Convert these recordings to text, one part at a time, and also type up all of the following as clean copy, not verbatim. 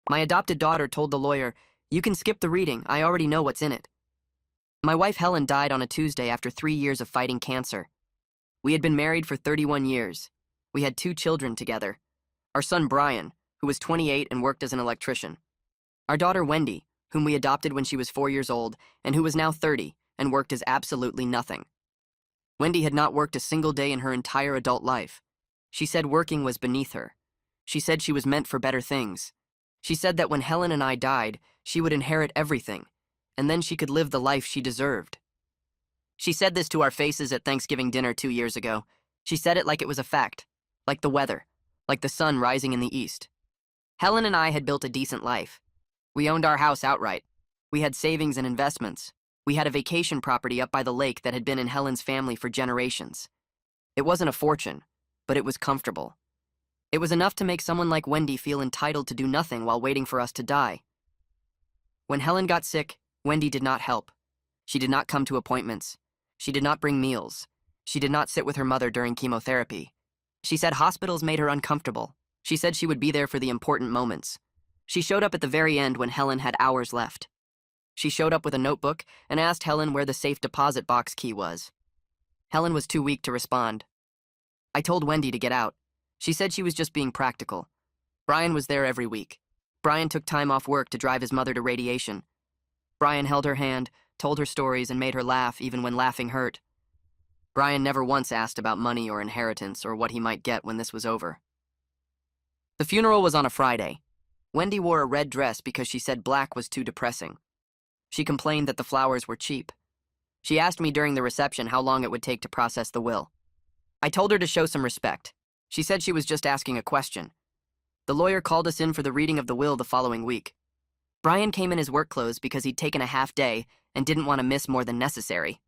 My adopted daughter told the lawyer, "You can skip the reading, I already know what's in it." My wife Helen died on a Tuesday after 3 years of fighting cancer. We had been married for 31 years. We had 2 children together. Our son Brian, who was 28 and worked as an electrician. Our daughter Wendy, whom we adopted when she was 4 years old and who was now 30 and worked as absolutely nothing. Wendy had not worked a single day in her entire adult life. She said working was beneath her. She said she was meant for better things. She said that when Helen and I died, she would inherit everything, and then she could live the life she deserved. She said this to our faces at Thanksgiving dinner 2 years ago. She said it like it was a fact, like the weather, like the sun rising in the east. Helen and I had built a decent life. We owned our house outright. We had savings and investments. We had a vacation property up by the lake that had been in Helen's family for generations. It wasn't a fortune, but it was comfortable. It was enough to make someone like Wendy feel entitled to do nothing while waiting for us to die. When Helen got sick, Wendy did not help. She did not come to appointments. She did not bring meals. She did not sit with her mother during chemotherapy. She said hospitals made her uncomfortable. She said she would be there for the important moments. She showed up at the very end when Helen had hours left. She showed up with a notebook and asked Helen where the safe deposit box key was. Helen was too weak to respond. I told Wendy to get out. She said she was just being practical. Brian was there every week. Brian took time off work to drive his mother to radiation. Brian held her hand, told her stories, and made her laugh even when laughing hurt. Brian never once asked about money or inheritance or what he might get when this was over. The funeral was on a Friday. Wendy wore a red dress because she said black was too depressing. She complained that the flowers were cheap. She asked me during the reception how long it would take to process the will. I told her to show some respect. She said she was just asking a question. The lawyer called us in for the reading of the will the following week. Brian came in his work clothes because he'd taken a half day and didn't want to miss more than necessary.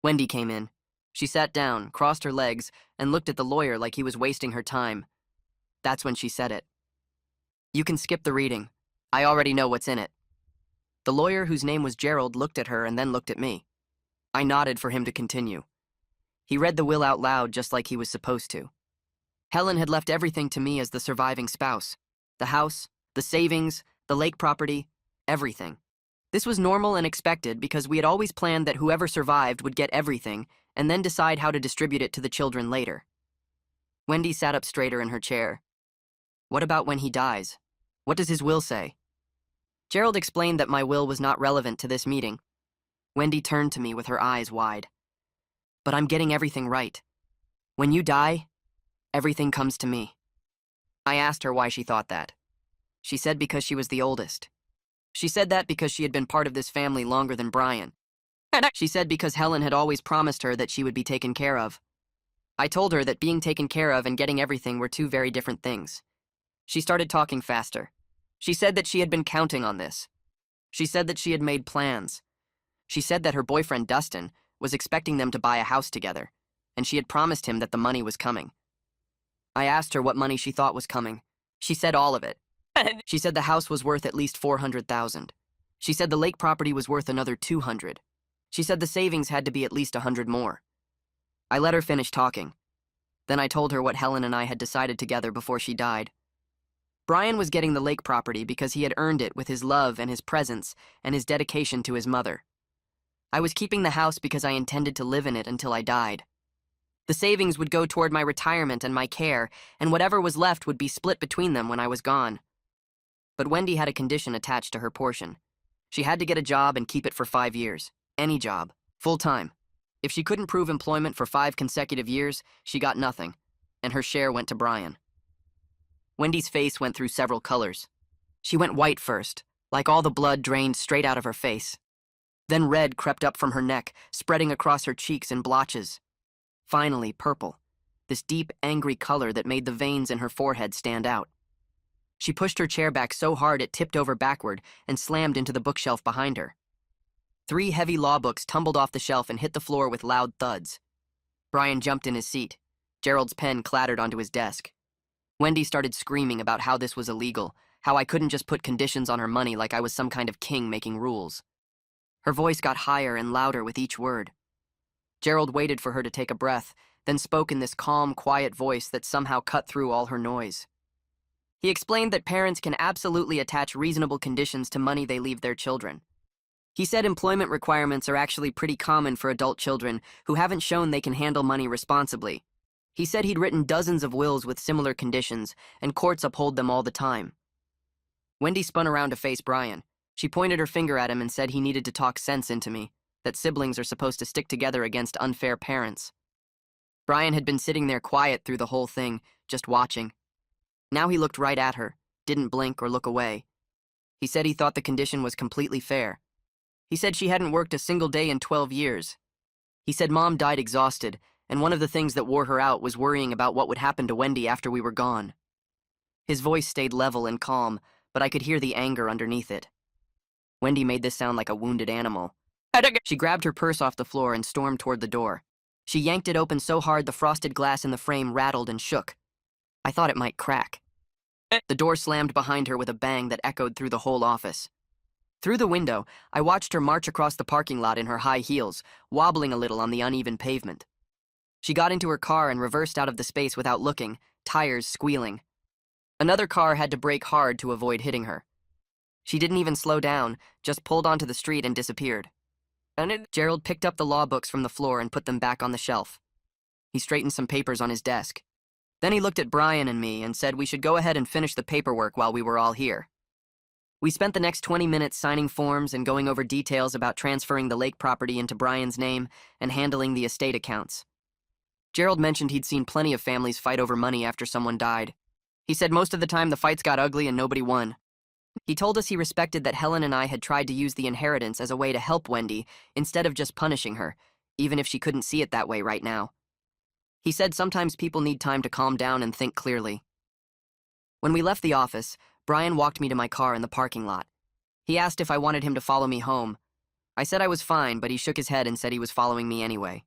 Wendy came in. She sat down, crossed her legs, and looked at the lawyer like he was wasting her time. That's when she said it. "You can skip the reading. I already know what's in it." The lawyer, whose name was Gerald, looked at her and then looked at me. I nodded for him to continue. He read the will out loud just like he was supposed to. Helen had left everything to me as the surviving spouse. The house, the savings, the lake property, everything. This was normal and expected because we had always planned that whoever survived would get everything and then decide how to distribute it to the children later. Wendy sat up straighter in her chair. "What about when he dies? What does his will say?" Gerald explained that my will was not relevant to this meeting. Wendy turned to me with her eyes wide. "But I'm getting everything right. When you die, everything comes to me." I asked her why she thought that. She said because she was the oldest. She said that because she had been part of this family longer than Brian. She said because Helen had always promised her that she would be taken care of. I told her that being taken care of and getting everything were two very different things. She started talking faster. She said that she had been counting on this. She said that she had made plans. She said that her boyfriend, Dustin, was expecting them to buy a house together, and she had promised him that the money was coming. I asked her what money she thought was coming. She said all of it. She said the house was worth at least $400,000. She said the lake property was worth another $200,000. She said the savings had to be at least $100,000 more. I let her finish talking. Then I told her what Helen and I had decided together before she died. Brian was getting the lake property because he had earned it with his love and his presence and his dedication to his mother. I was keeping the house because I intended to live in it until I died. The savings would go toward my retirement and my care, and whatever was left would be split between them when I was gone. But Wendy had a condition attached to her portion. She had to get a job and keep it for 5 years. Any job. Full-time. If she couldn't prove employment for 5 consecutive years, she got nothing, and her share went to Brian. Wendy's face went through several colors. She went white first, like all the blood drained straight out of her face. Then red crept up from her neck, spreading across her cheeks in blotches. Finally, purple, this deep, angry color that made the veins in her forehead stand out. She pushed her chair back so hard it tipped over backward and slammed into the bookshelf behind her. 3 heavy law books tumbled off the shelf and hit the floor with loud thuds. Brian jumped in his seat. Gerald's pen clattered onto his desk. Wendy started screaming about how this was illegal, how I couldn't just put conditions on her money like I was some kind of king making rules. Her voice got higher and louder with each word. Gerald waited for her to take a breath, then spoke in this calm, quiet voice that somehow cut through all her noise. He explained that parents can absolutely attach reasonable conditions to money they leave their children. He said employment requirements are actually pretty common for adult children who haven't shown they can handle money responsibly. He said he'd written dozens of wills with similar conditions, and courts uphold them all the time. Wendy spun around to face Brian. She pointed her finger at him and said he needed to talk sense into me, that siblings are supposed to stick together against unfair parents. Brian had been sitting there quiet through the whole thing, just watching. Now he looked right at her, didn't blink or look away. He said he thought the condition was completely fair. He said she hadn't worked a single day in 12 years. He said Mom died exhausted, and one of the things that wore her out was worrying about what would happen to Wendy after we were gone. His voice stayed level and calm, but I could hear the anger underneath it. Wendy made this sound like a wounded animal. She grabbed her purse off the floor and stormed toward the door. She yanked it open so hard the frosted glass in the frame rattled and shook. I thought it might crack. The door slammed behind her with a bang that echoed through the whole office. Through the window, I watched her march across the parking lot in her high heels, wobbling a little on the uneven pavement. She got into her car and reversed out of the space without looking, tires squealing. Another car had to brake hard to avoid hitting her. She didn't even slow down, just pulled onto the street and disappeared. Gerald picked up the law books from the floor and put them back on the shelf. He straightened some papers on his desk. Then he looked at Brian and me and said we should go ahead and finish the paperwork while we were all here. We spent the next 20 minutes signing forms and going over details about transferring the lake property into Brian's name and handling the estate accounts. Gerald mentioned he'd seen plenty of families fight over money after someone died. He said most of the time the fights got ugly and nobody won. He told us he respected that Helen and I had tried to use the inheritance as a way to help Wendy instead of just punishing her, even if she couldn't see it that way right now. He said sometimes people need time to calm down and think clearly. When we left the office, Brian walked me to my car in the parking lot. He asked if I wanted him to follow me home. I said I was fine, but he shook his head and said he was following me anyway.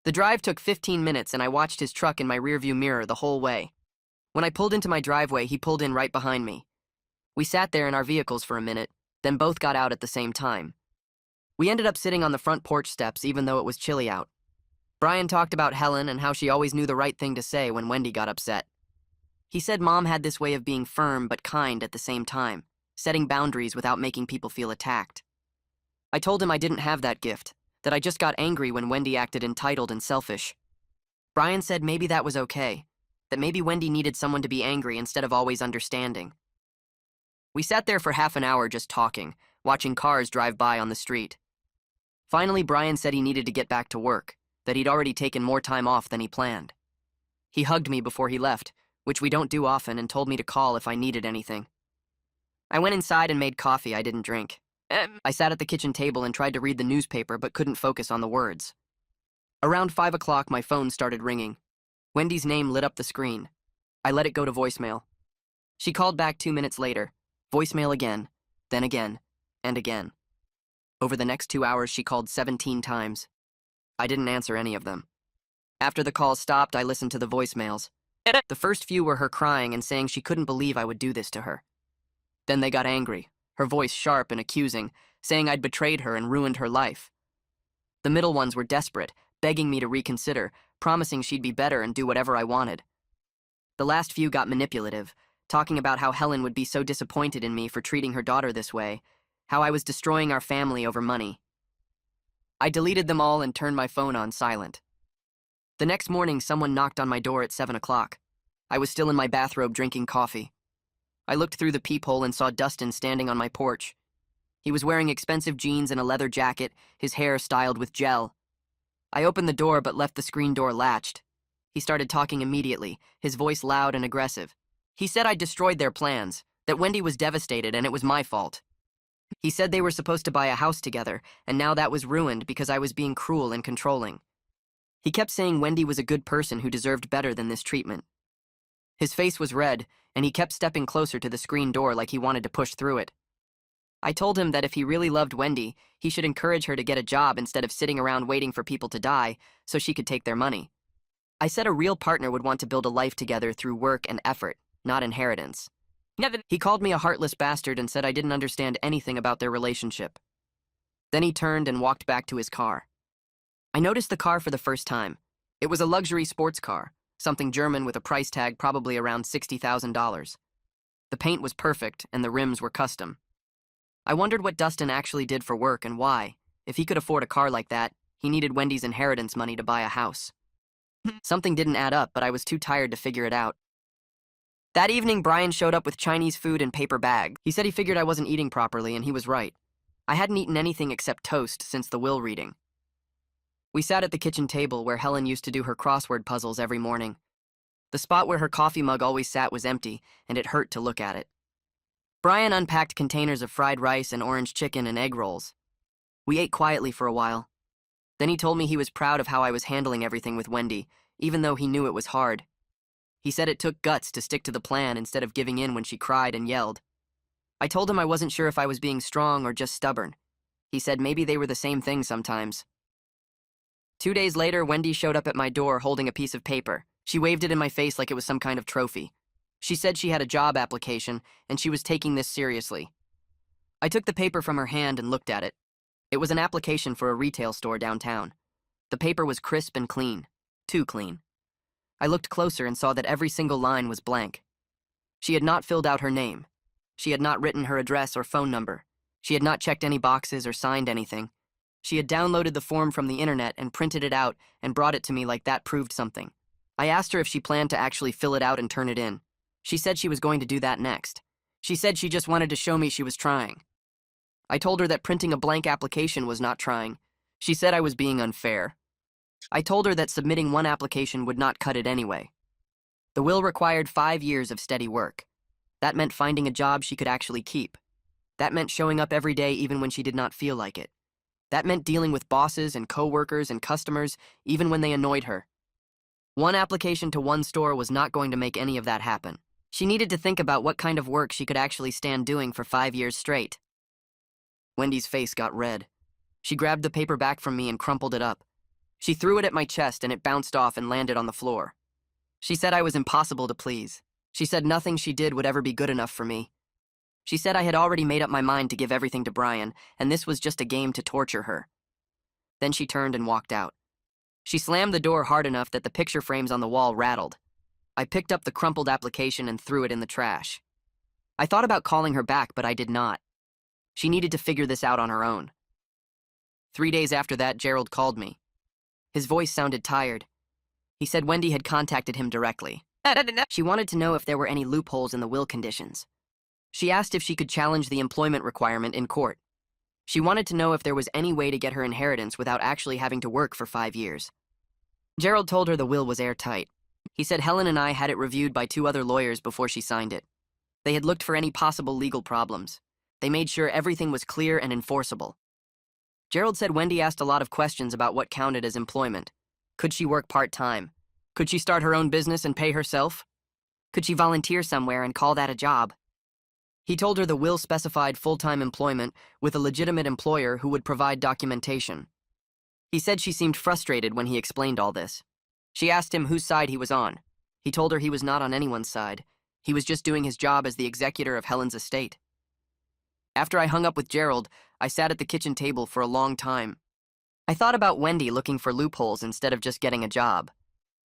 The drive took 15 minutes and I watched his truck in my rearview mirror the whole way. When I pulled into my driveway, he pulled in right behind me. We sat there in our vehicles for a minute, then both got out at the same time. We ended up sitting on the front porch steps even though it was chilly out. Brian talked about Helen and how she always knew the right thing to say when Wendy got upset. He said Mom had this way of being firm but kind at the same time, setting boundaries without making people feel attacked. I told him I didn't have that gift, that I just got angry when Wendy acted entitled and selfish. Brian said maybe that was okay, that maybe Wendy needed someone to be angry instead of always understanding. We sat there for half an hour just talking, watching cars drive by on the street. Finally, Brian said he needed to get back to work, that he'd already taken more time off than he planned. He hugged me before he left, which we don't do often, and told me to call if I needed anything. I went inside and made coffee I didn't drink. I sat at the kitchen table and tried to read the newspaper but couldn't focus on the words. Around 5 o'clock, my phone started ringing. Wendy's name lit up the screen. I let it go to voicemail. She called back 2 minutes later. Voicemail again, then again, and again. Over the next 2 hours, she called 17 times. I didn't answer any of them. After the calls stopped, I listened to the voicemails. The first few were her crying and saying she couldn't believe I would do this to her. Then they got angry, her voice sharp and accusing, saying I'd betrayed her and ruined her life. The middle ones were desperate, begging me to reconsider, promising she'd be better and do whatever I wanted. The last few got manipulative, talking about how Helen would be so disappointed in me for treating her daughter this way, how I was destroying our family over money. I deleted them all and turned my phone on silent. The next morning, someone knocked on my door at 7 o'clock. I was still in my bathrobe drinking coffee. I looked through the peephole and saw Dustin standing on my porch. He was wearing expensive jeans and a leather jacket, his hair styled with gel. I opened the door but left the screen door latched. He started talking immediately, his voice loud and aggressive. He said I'd destroyed their plans, that Wendy was devastated and it was my fault. He said they were supposed to buy a house together, and now that was ruined because I was being cruel and controlling. He kept saying Wendy was a good person who deserved better than this treatment. His face was red, and he kept stepping closer to the screen door like he wanted to push through it. I told him that if he really loved Wendy, he should encourage her to get a job instead of sitting around waiting for people to die so she could take their money. I said a real partner would want to build a life together through work and effort, not inheritance. He called me a heartless bastard and said I didn't understand anything about their relationship. Then he turned and walked back to his car. I noticed the car for the first time. It was a luxury sports car, something German with a price tag probably around $60,000. The paint was perfect, and the rims were custom. I wondered what Dustin actually did for work and why. If he could afford a car like that, he needed Wendy's inheritance money to buy a house. Something didn't add up, but I was too tired to figure it out. That evening, Brian showed up with Chinese food in paper bags. He said he figured I wasn't eating properly, and he was right. I hadn't eaten anything except toast since the will reading. We sat at the kitchen table where Helen used to do her crossword puzzles every morning. The spot where her coffee mug always sat was empty, and it hurt to look at it. Brian unpacked containers of fried rice and orange chicken and egg rolls. We ate quietly for a while. Then he told me he was proud of how I was handling everything with Wendy, even though he knew it was hard. He said it took guts to stick to the plan instead of giving in when she cried and yelled. I told him I wasn't sure if I was being strong or just stubborn. He said maybe they were the same thing sometimes. 2 days later, Wendy showed up at my door holding a piece of paper. She waved it in my face like it was some kind of trophy. She said she had a job application, and she was taking this seriously. I took the paper from her hand and looked at it. It was an application for a retail store downtown. The paper was crisp and clean. Too clean. I looked closer and saw that every single line was blank. She had not filled out her name. She had not written her address or phone number. She had not checked any boxes or signed anything. She had downloaded the form from the internet and printed it out and brought it to me like that proved something. I asked her if she planned to actually fill it out and turn it in. She said she was going to do that next. She said she just wanted to show me she was trying. I told her that printing a blank application was not trying. She said I was being unfair. I told her that submitting one application would not cut it anyway. The will required 5 years of steady work. That meant finding a job she could actually keep. That meant showing up every day even when she did not feel like it. That meant dealing with bosses and coworkers and customers even when they annoyed her. One application to one store was not going to make any of that happen. She needed to think about what kind of work she could actually stand doing for 5 years straight. Wendy's face got red. She grabbed the paper back from me and crumpled it up. She threw it at my chest and it bounced off and landed on the floor. She said I was impossible to please. She said nothing she did would ever be good enough for me. She said I had already made up my mind to give everything to Brian, and this was just a game to torture her. Then she turned and walked out. She slammed the door hard enough that the picture frames on the wall rattled. I picked up the crumpled application and threw it in the trash. I thought about calling her back, but I did not. She needed to figure this out on her own. 3 days after that, Gerald called me. His voice sounded tired. He said Wendy had contacted him directly. She wanted to know if there were any loopholes in the will conditions. She asked if she could challenge the employment requirement in court. She wanted to know if there was any way to get her inheritance without actually having to work for 5 years. Gerald told her the will was airtight. He said Helen and I had it reviewed by 2 other lawyers before she signed it. They had looked for any possible legal problems. They made sure everything was clear and enforceable. Gerald said Wendy asked a lot of questions about what counted as employment. Could she work part-time? Could she start her own business and pay herself? Could she volunteer somewhere and call that a job? He told her the will specified full-time employment with a legitimate employer who would provide documentation. He said she seemed frustrated when he explained all this. She asked him whose side he was on. He told her he was not on anyone's side. He was just doing his job as the executor of Helen's estate. After I hung up with Gerald, I sat at the kitchen table for a long time. I thought about Wendy looking for loopholes instead of just getting a job.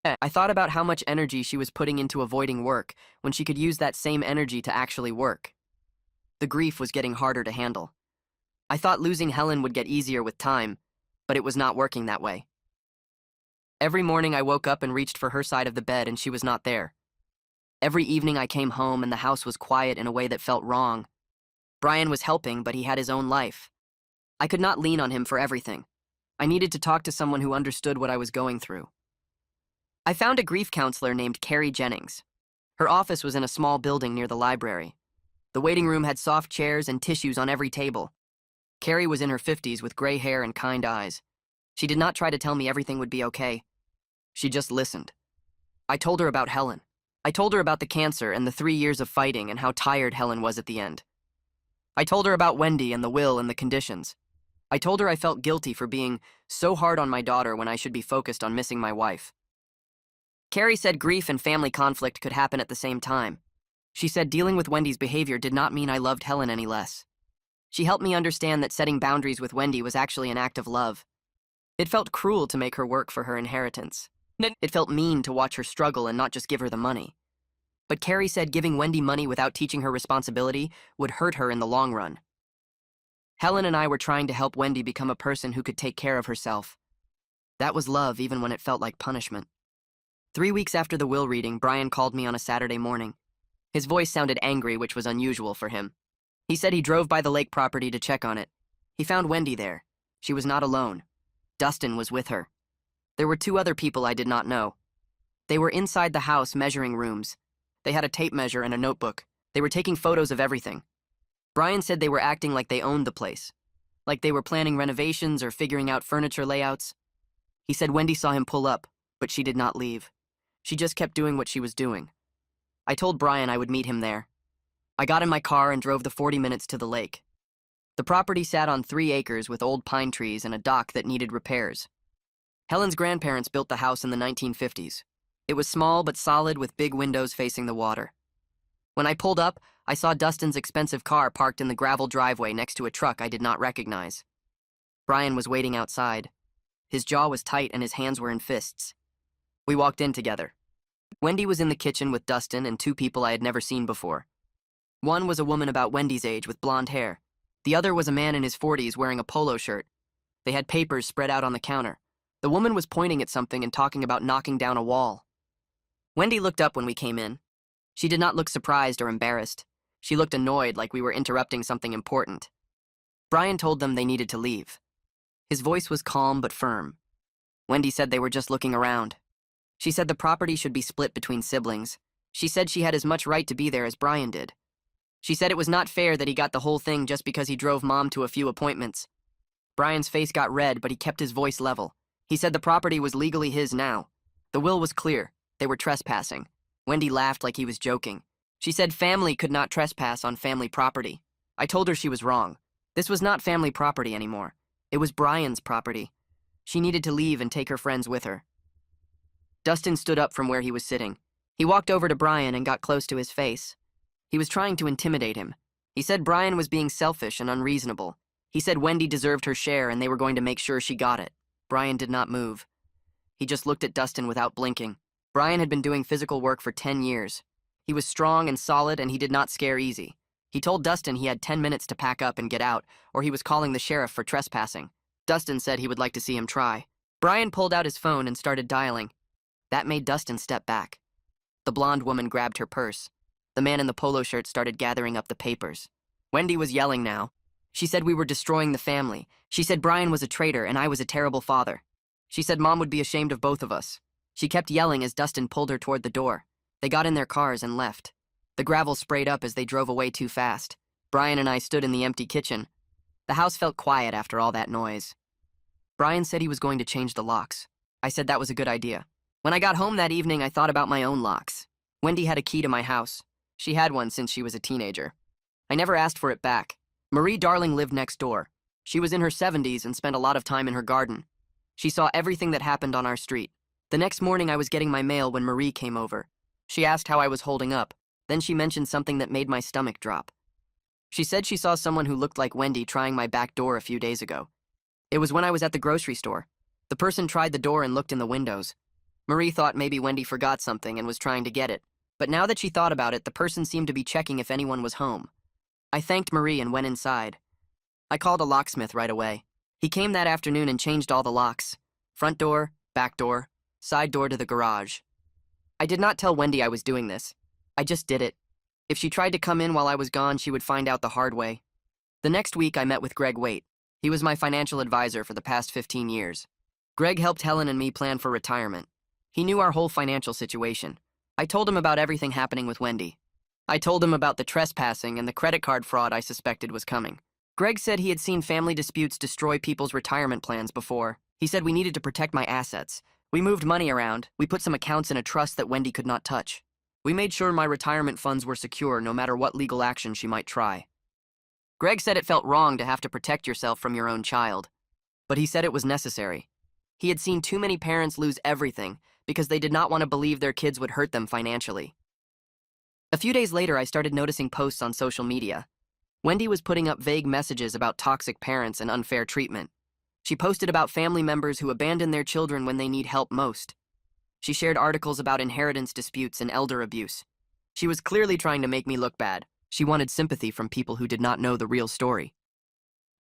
I thought about how much energy she was putting into avoiding work when she could use that same energy to actually work. The grief was getting harder to handle. I thought losing Helen would get easier with time, but it was not working that way. Every morning I woke up and reached for her side of the bed and she was not there. Every evening I came home and the house was quiet in a way that felt wrong. Brian was helping, but he had his own life. I could not lean on him for everything. I needed to talk to someone who understood what I was going through. I found a grief counselor named Carrie Jennings. Her office was in a small building near the library. The waiting room had soft chairs and tissues on every table. Carrie was in her 50s with gray hair and kind eyes. She did not try to tell me everything would be okay. She just listened. I told her about Helen. I told her about the cancer and the 3 years of fighting and how tired Helen was at the end. I told her about Wendy and the will and the conditions. I told her I felt guilty for being so hard on my daughter when I should be focused on missing my wife. Carrie said grief and family conflict could happen at the same time. She said dealing with Wendy's behavior did not mean I loved Helen any less. She helped me understand that setting boundaries with Wendy was actually an act of love. It felt cruel to make her work for her inheritance. It felt mean to watch her struggle and not just give her the money. But Carrie said giving Wendy money without teaching her responsibility would hurt her in the long run. Helen and I were trying to help Wendy become a person who could take care of herself. That was love, even when it felt like punishment. 3 weeks after the will reading, Brian called me on a Saturday morning. His voice sounded angry, which was unusual for him. He said he drove by the lake property to check on it. He found Wendy there. She was not alone. Dustin was with her. There were 2 other people I did not know. They were inside the house measuring rooms. They had a tape measure and a notebook. They were taking photos of everything. Brian said they were acting like they owned the place, like they were planning renovations or figuring out furniture layouts. He said Wendy saw him pull up, but she did not leave. She just kept doing what she was doing. I told Brian I would meet him there. I got in my car and drove the 40 minutes to the lake. The property sat on 3 acres with old pine trees and a dock that needed repairs. Helen's grandparents built the house in the 1950s. It was small but solid with big windows facing the water. When I pulled up, I saw Dustin's expensive car parked in the gravel driveway next to a truck I did not recognize. Brian was waiting outside. His jaw was tight and his hands were in fists. We walked in together. Wendy was in the kitchen with Dustin and 2 people I had never seen before. One was a woman about Wendy's age with blonde hair. The other was a man in his 40s wearing a polo shirt. They had papers spread out on the counter. The woman was pointing at something and talking about knocking down a wall. Wendy looked up when we came in. She did not look surprised or embarrassed. She looked annoyed, like we were interrupting something important. Brian told them they needed to leave. His voice was calm but firm. Wendy said they were just looking around. She said the property should be split between siblings. She said she had as much right to be there as Brian did. She said it was not fair that he got the whole thing just because he drove Mom to a few appointments. Brian's face got red, but he kept his voice level. He said the property was legally his now. The will was clear. They were trespassing. Wendy laughed like he was joking. She said family could not trespass on family property. I told her she was wrong. This was not family property anymore. It was Brian's property. She needed to leave and take her friends with her. Dustin stood up from where he was sitting. He walked over to Brian and got close to his face. He was trying to intimidate him. He said Brian was being selfish and unreasonable. He said Wendy deserved her share and they were going to make sure she got it. Brian did not move. He just looked at Dustin without blinking. Brian had been doing physical work for 10 years. He was strong and solid and he did not scare easy. He told Dustin he had 10 minutes to pack up and get out, or he was calling the sheriff for trespassing. Dustin said he would like to see him try. Brian pulled out his phone and started dialing. That made Dustin step back. The blonde woman grabbed her purse. The man in the polo shirt started gathering up the papers. Wendy was yelling now. She said we were destroying the family. She said Brian was a traitor and I was a terrible father. She said Mom would be ashamed of both of us. She kept yelling as Dustin pulled her toward the door. They got in their cars and left. The gravel sprayed up as they drove away too fast. Brian and I stood in the empty kitchen. The house felt quiet after all that noise. Brian said he was going to change the locks. I said that was a good idea. When I got home that evening, I thought about my own locks. Wendy had a key to my house. She had one since she was a teenager. I never asked for it back. Marie Darling lived next door. She was in her 70s and spent a lot of time in her garden. She saw everything that happened on our street. The next morning, I was getting my mail when Marie came over. She asked how I was holding up. Then she mentioned something that made my stomach drop. She said she saw someone who looked like Wendy trying my back door a few days ago. It was when I was at the grocery store. The person tried the door and looked in the windows. Marie thought maybe Wendy forgot something and was trying to get it. But now that she thought about it, the person seemed to be checking if anyone was home. I thanked Marie and went inside. I called a locksmith right away. He came that afternoon and changed all the locks. Front door, back door, side door to the garage. I did not tell Wendy I was doing this. I just did it. If she tried to come in while I was gone, she would find out the hard way. The next week, I met with Greg Waite. He was my financial advisor for the past 15 years. Greg helped Helen and me plan for retirement. He knew our whole financial situation. I told him about everything happening with Wendy. I told him about the trespassing and the credit card fraud I suspected was coming. Greg said he had seen family disputes destroy people's retirement plans before. He said we needed to protect my assets. We moved money around. We put some accounts in a trust that Wendy could not touch. We made sure my retirement funds were secure no matter what legal action she might try. Greg said it felt wrong to have to protect yourself from your own child, but he said it was necessary. He had seen too many parents lose everything because they did not want to believe their kids would hurt them financially. A few days later, I started noticing posts on social media. Wendy was putting up vague messages about toxic parents and unfair treatment. She posted about family members who abandon their children when they need help most. She shared articles about inheritance disputes and elder abuse. She was clearly trying to make me look bad. She wanted sympathy from people who did not know the real story.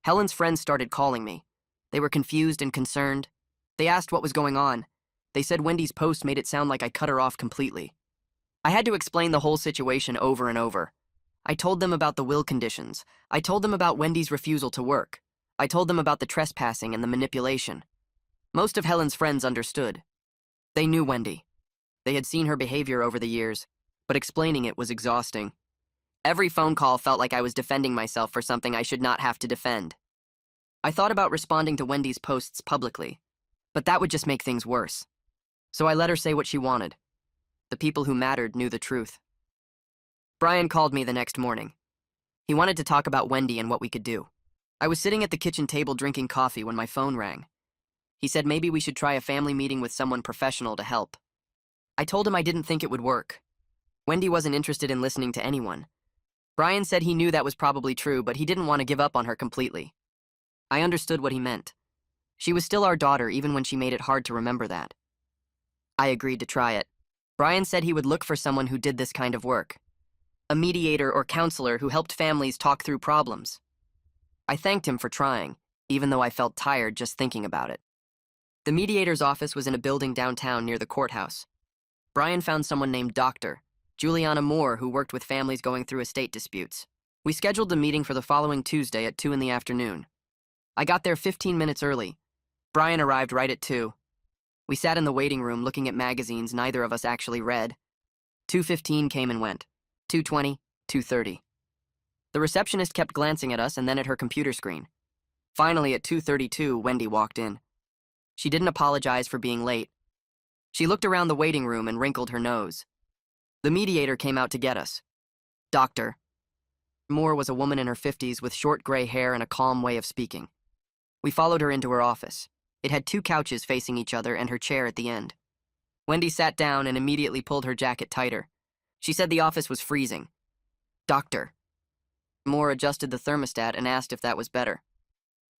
Helen's friends started calling me. They were confused and concerned. They asked what was going on. They said Wendy's post made it sound like I cut her off completely. I had to explain the whole situation over and over. I told them about the will conditions. I told them about Wendy's refusal to work. I told them about the trespassing and the manipulation. Most of Helen's friends understood. They knew Wendy. They had seen her behavior over the years, but explaining it was exhausting. Every phone call felt like I was defending myself for something I should not have to defend. I thought about responding to Wendy's posts publicly, but that would just make things worse. So I let her say what she wanted. The people who mattered knew the truth. Brian called me the next morning. He wanted to talk about Wendy and what we could do. I was sitting at the kitchen table drinking coffee when my phone rang. He said maybe we should try a family meeting with someone professional to help. I told him I didn't think it would work. Wendy wasn't interested in listening to anyone. Brian said he knew that was probably true, but he didn't want to give up on her completely. I understood what he meant. She was still our daughter even when she made it hard to remember that. I agreed to try it. Brian said he would look for someone who did this kind of work. A mediator or counselor who helped families talk through problems. I thanked him for trying, even though I felt tired just thinking about it. The mediator's office was in a building downtown near the courthouse. Brian found someone named Dr. Juliana Moore, who worked with families going through estate disputes. We scheduled the meeting for the following Tuesday at 2 in the afternoon. I got there 15 minutes early. Brian arrived right at 2. We sat in the waiting room looking at magazines neither of us actually read. 2:15 came and went. 2:20, 2:30. The receptionist kept glancing at us and then at her computer screen. Finally, at 2:32, Wendy walked in. She didn't apologize for being late. She looked around the waiting room and wrinkled her nose. The mediator came out to get us. Dr. Moore was a woman in her 50s with short gray hair and a calm way of speaking. We followed her into her office. It had 2 couches facing each other and her chair at the end. Wendy sat down and immediately pulled her jacket tighter. She said the office was freezing. Dr. Moore adjusted the thermostat and asked if that was better.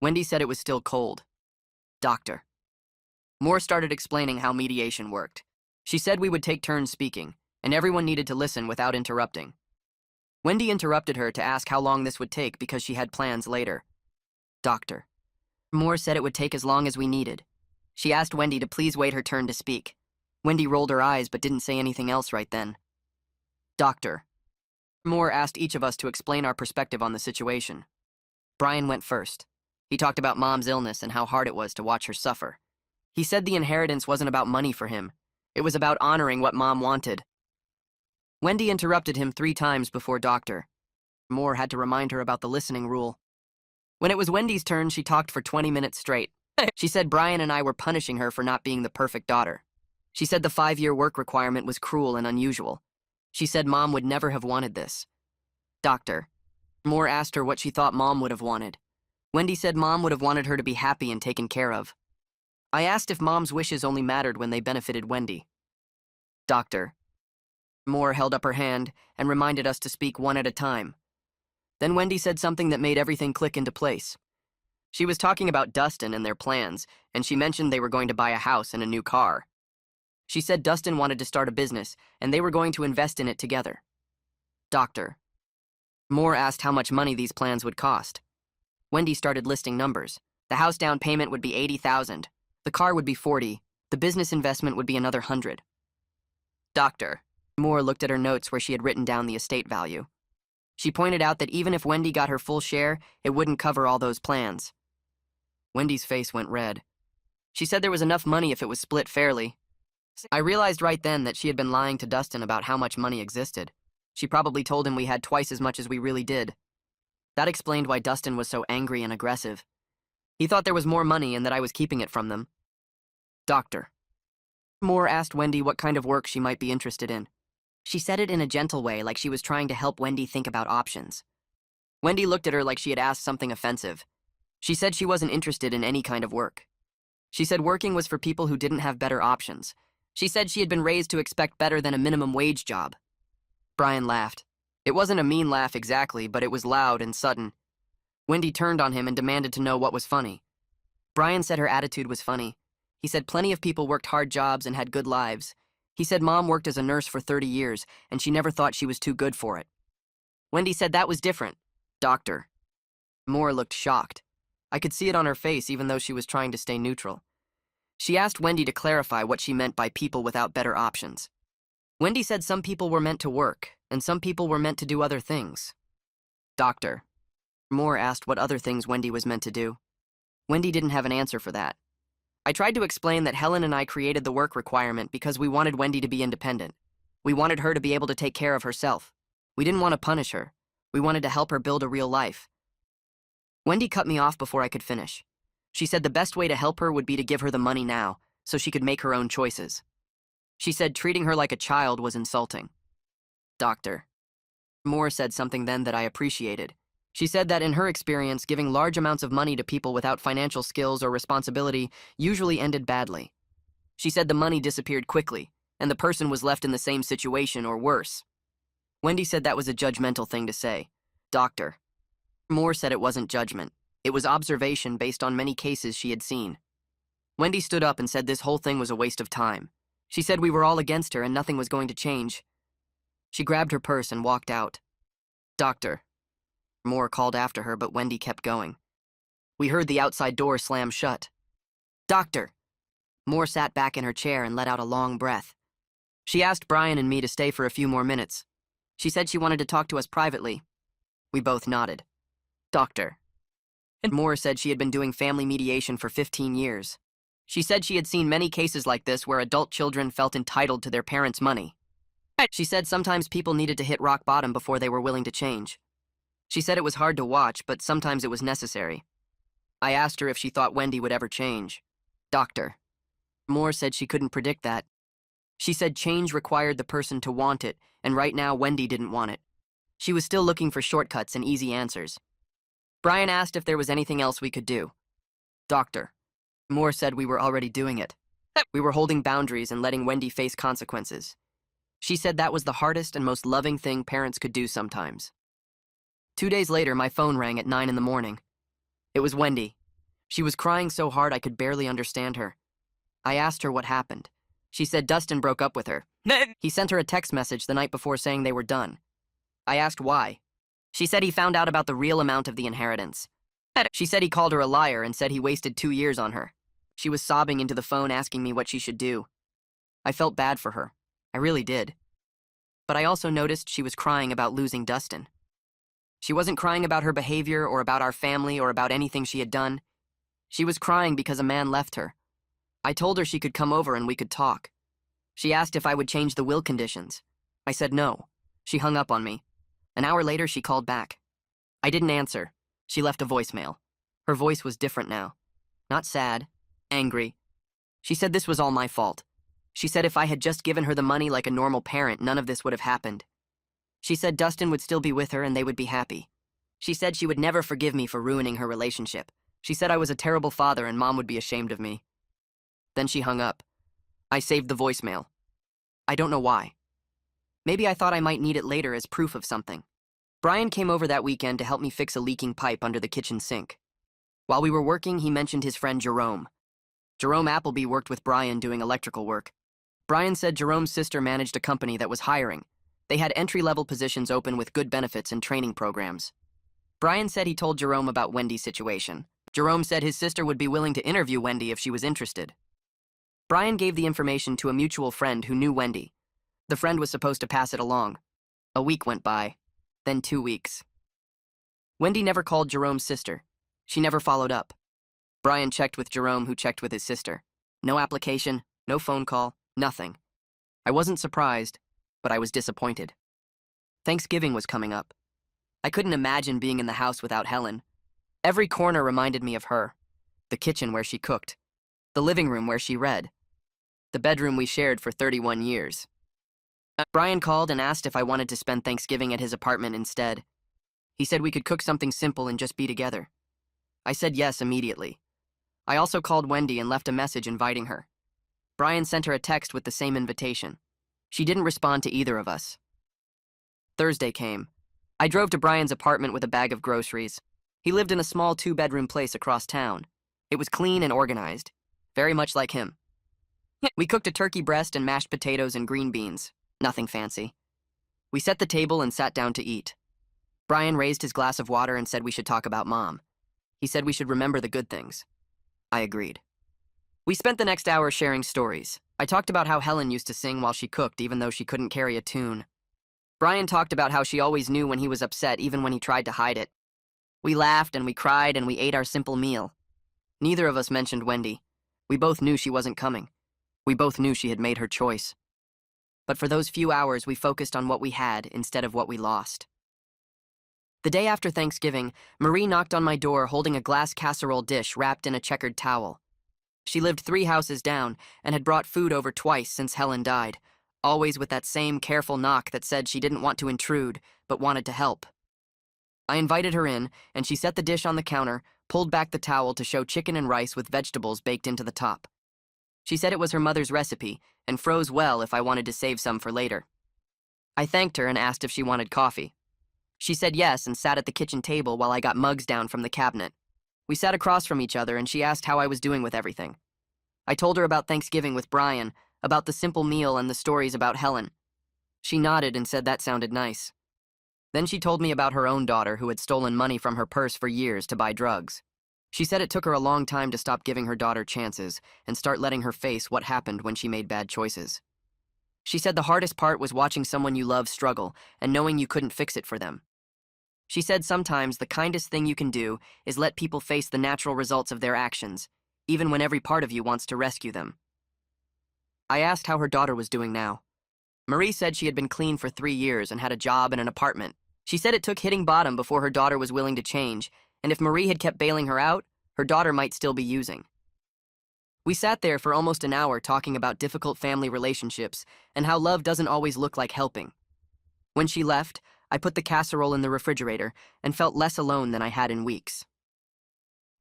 Wendy said it was still cold. Dr. Moore started explaining how mediation worked. She said we would take turns speaking, and everyone needed to listen without interrupting. Wendy interrupted her to ask how long this would take because she had plans later. Dr. Moore said it would take as long as we needed. She asked Wendy to please wait her turn to speak. Wendy rolled her eyes but didn't say anything else right then. Dr. Moore asked each of us to explain our perspective on the situation. Brian went first. He talked about Mom's illness and how hard it was to watch her suffer. He said the inheritance wasn't about money for him. It was about honoring what Mom wanted. Wendy interrupted him 3 times before Dr. Moore had to remind her about the listening rule. When it was Wendy's turn, she talked for 20 minutes straight. She said Brian and I were punishing her for not being the perfect daughter. She said the 5-year work requirement was cruel and unusual. She said Mom would never have wanted this. Dr. Moore asked her what she thought Mom would have wanted. Wendy said Mom would have wanted her to be happy and taken care of. I asked if Mom's wishes only mattered when they benefited Wendy. Dr. Moore held up her hand and reminded us to speak one at a time. Then Wendy said something that made everything click into place. She was talking about Dustin and their plans, and she mentioned they were going to buy a house and a new car. She said Dustin wanted to start a business, and they were going to invest in it together. Dr. Moore asked how much money these plans would cost. Wendy started listing numbers. The house down payment would be $80,000. The car would be $40,000. The business investment would be another $100,000. Dr. Moore looked at her notes where she had written down the estate value. She pointed out that even if Wendy got her full share, it wouldn't cover all those plans. Wendy's face went red. She said there was enough money if it was split fairly. I realized right then that she had been lying to Dustin about how much money existed. She probably told him we had twice as much as we really did. That explained why Dustin was so angry and aggressive. He thought there was more money and that I was keeping it from them. Dr. Moore asked Wendy what kind of work she might be interested in. She said it in a gentle way, like she was trying to help Wendy think about options. Wendy looked at her like she had asked something offensive. She said she wasn't interested in any kind of work. She said working was for people who didn't have better options. She said she had been raised to expect better than a minimum wage job. Brian laughed. It wasn't a mean laugh exactly, but it was loud and sudden. Wendy turned on him and demanded to know what was funny. Brian said her attitude was funny. He said plenty of people worked hard jobs and had good lives. He said Mom worked as a nurse for 30 years, and she never thought she was too good for it. Wendy said that was different. Doctor. Moore looked shocked. I could see it on her face even though she was trying to stay neutral. She asked Wendy to clarify what she meant by people without better options. Wendy said some people were meant to work, and some people were meant to do other things. Doctor. Moore asked what other things Wendy was meant to do. Wendy didn't have an answer for that. I tried to explain that Helen and I created the work requirement because we wanted Wendy to be independent. We wanted her to be able to take care of herself. We didn't want to punish her. We wanted to help her build a real life. Wendy cut me off before I could finish. She said the best way to help her would be to give her the money now, so she could make her own choices. She said treating her like a child was insulting. Doctor. Moore said something then that I appreciated. She said that in her experience, giving large amounts of money to people without financial skills or responsibility usually ended badly. She said the money disappeared quickly, and the person was left in the same situation or worse. Wendy said that was a judgmental thing to say. Doctor. Moore said it wasn't judgment. It was observation based on many cases she had seen. Wendy stood up and said this whole thing was a waste of time. She said we were all against her and nothing was going to change. She grabbed her purse and walked out. Doctor. Moore called after her, but Wendy kept going. We heard the outside door slam shut. Doctor. Moore sat back in her chair and let out a long breath. She asked Brian and me to stay for a few more minutes. She said she wanted to talk to us privately. We both nodded. Doctor. And Moore said she had been doing family mediation for 15 years. She said she had seen many cases like this where adult children felt entitled to their parents' money. She said sometimes people needed to hit rock bottom before they were willing to change. She said it was hard to watch, but sometimes it was necessary. I asked her if she thought Wendy would ever change. Doctor. Moore said she couldn't predict that. She said change required the person to want it, and right now Wendy didn't want it. She was still looking for shortcuts and easy answers. Brian asked if there was anything else we could do. Doctor. Moore said we were already doing it. We were holding boundaries and letting Wendy face consequences. She said that was the hardest and most loving thing parents could do sometimes. 2 days later, my phone rang at 9 in the morning. It was Wendy. She was crying so hard I could barely understand her. I asked her what happened. She said Dustin broke up with her. He sent her a text message the night before saying they were done. I asked why. She said he found out about the real amount of the inheritance. She said he called her a liar and said he wasted 2 years on her. She was sobbing into the phone asking me what she should do. I felt bad for her. I really did. But I also noticed she was crying about losing Dustin. She wasn't crying about her behavior or about our family or about anything she had done. She was crying because a man left her. I told her she could come over and we could talk. She asked if I would change the will conditions. I said no. She hung up on me. An hour later, she called back. I didn't answer. She left a voicemail. Her voice was different now. Not sad, angry. She said this was all my fault. She said if I had just given her the money like a normal parent, none of this would have happened. She said Dustin would still be with her and they would be happy. She said she would never forgive me for ruining her relationship. She said I was a terrible father and Mom would be ashamed of me. Then she hung up. I saved the voicemail. I don't know why. Maybe I thought I might need it later as proof of something. Brian came over that weekend to help me fix a leaking pipe under the kitchen sink. While we were working, he mentioned his friend Jerome. Jerome Appleby worked with Brian doing electrical work. Brian said Jerome's sister managed a company that was hiring. They had entry-level positions open with good benefits and training programs. Brian said he told Jerome about Wendy's situation. Jerome said his sister would be willing to interview Wendy if she was interested. Brian gave the information to a mutual friend who knew Wendy. The friend was supposed to pass it along. A week went by, then 2 weeks. Wendy never called Jerome's sister. She never followed up. Brian checked with Jerome, who checked with his sister. No application, no phone call, nothing. I wasn't surprised, but I was disappointed. Thanksgiving was coming up. I couldn't imagine being in the house without Helen. Every corner reminded me of her. The kitchen where she cooked. The living room where she read. The bedroom we shared for 31 years. Brian called and asked if I wanted to spend Thanksgiving at his apartment instead. He said we could cook something simple and just be together. I said yes immediately. I also called Wendy and left a message inviting her. Brian sent her a text with the same invitation. She didn't respond to either of us. Thursday came. I drove to Brian's apartment with a bag of groceries. He lived in a small 2-bedroom place across town. It was clean and organized, very much like him. We cooked a turkey breast and mashed potatoes and green beans. Nothing fancy. We set the table and sat down to eat. Brian raised his glass of water and said we should talk about Mom. He said we should remember the good things. I agreed. We spent the next hour sharing stories. I talked about how Helen used to sing while she cooked, even though she couldn't carry a tune. Brian talked about how she always knew when he was upset, even when he tried to hide it. We laughed and we cried and we ate our simple meal. Neither of us mentioned Wendy. We both knew she wasn't coming. We both knew she had made her choice. But for those few hours, we focused on what we had instead of what we lost. The day after Thanksgiving, Marie knocked on my door holding a glass casserole dish wrapped in a checkered towel. She lived 3 houses down and had brought food over twice since Helen died, always with that same careful knock that said she didn't want to intrude, but wanted to help. I invited her in, and she set the dish on the counter, pulled back the towel to show chicken and rice with vegetables baked into the top. She said it was her mother's recipe, and froze well if I wanted to save some for later. I thanked her and asked if she wanted coffee. She said yes and sat at the kitchen table while I got mugs down from the cabinet. We sat across from each other and she asked how I was doing with everything. I told her about Thanksgiving with Brian, about the simple meal and the stories about Helen. She nodded and said that sounded nice. Then she told me about her own daughter who had stolen money from her purse for years to buy drugs. She said it took her a long time to stop giving her daughter chances and start letting her face what happened when she made bad choices. She said the hardest part was watching someone you love struggle and knowing you couldn't fix it for them. She said sometimes the kindest thing you can do is let people face the natural results of their actions, even when every part of you wants to rescue them. I asked how her daughter was doing now. Marie said she had been clean for 3 years and had a job and an apartment. She said it took hitting bottom before her daughter was willing to change, and if Marie had kept bailing her out, her daughter might still be using. We sat there for almost an hour talking about difficult family relationships and how love doesn't always look like helping. When she left, I put the casserole in the refrigerator and felt less alone than I had in weeks.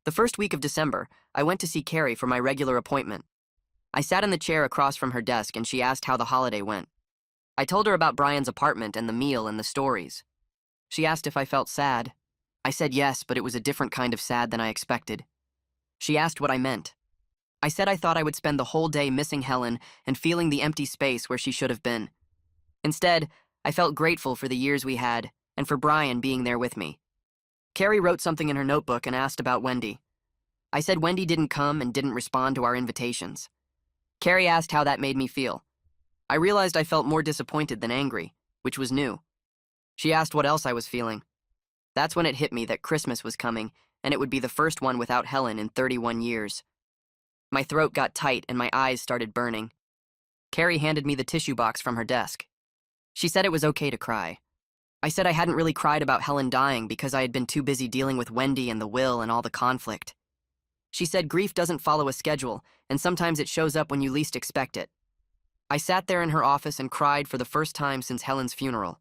The first week of December, I went to see Carrie for my regular appointment. I sat in the chair across from her desk and she asked how the holiday went. I told her about Brian's apartment and the meal and the stories. She asked if I felt sad. I said yes, but it was a different kind of sad than I expected. She asked what I meant. I said I thought I would spend the whole day missing Helen and feeling the empty space where she should have been. Instead, I felt grateful for the years we had and for Brian being there with me. Carrie wrote something in her notebook and asked about Wendy. I said Wendy didn't come and didn't respond to our invitations. Carrie asked how that made me feel. I realized I felt more disappointed than angry, which was new. She asked what else I was feeling. That's when it hit me that Christmas was coming, and it would be the first one without Helen in 31 years. My throat got tight and my eyes started burning. Carrie handed me the tissue box from her desk. She said it was okay to cry. I said I hadn't really cried about Helen dying because I had been too busy dealing with Wendy and the will and all the conflict. She said grief doesn't follow a schedule, and sometimes it shows up when you least expect it. I sat there in her office and cried for the first time since Helen's funeral.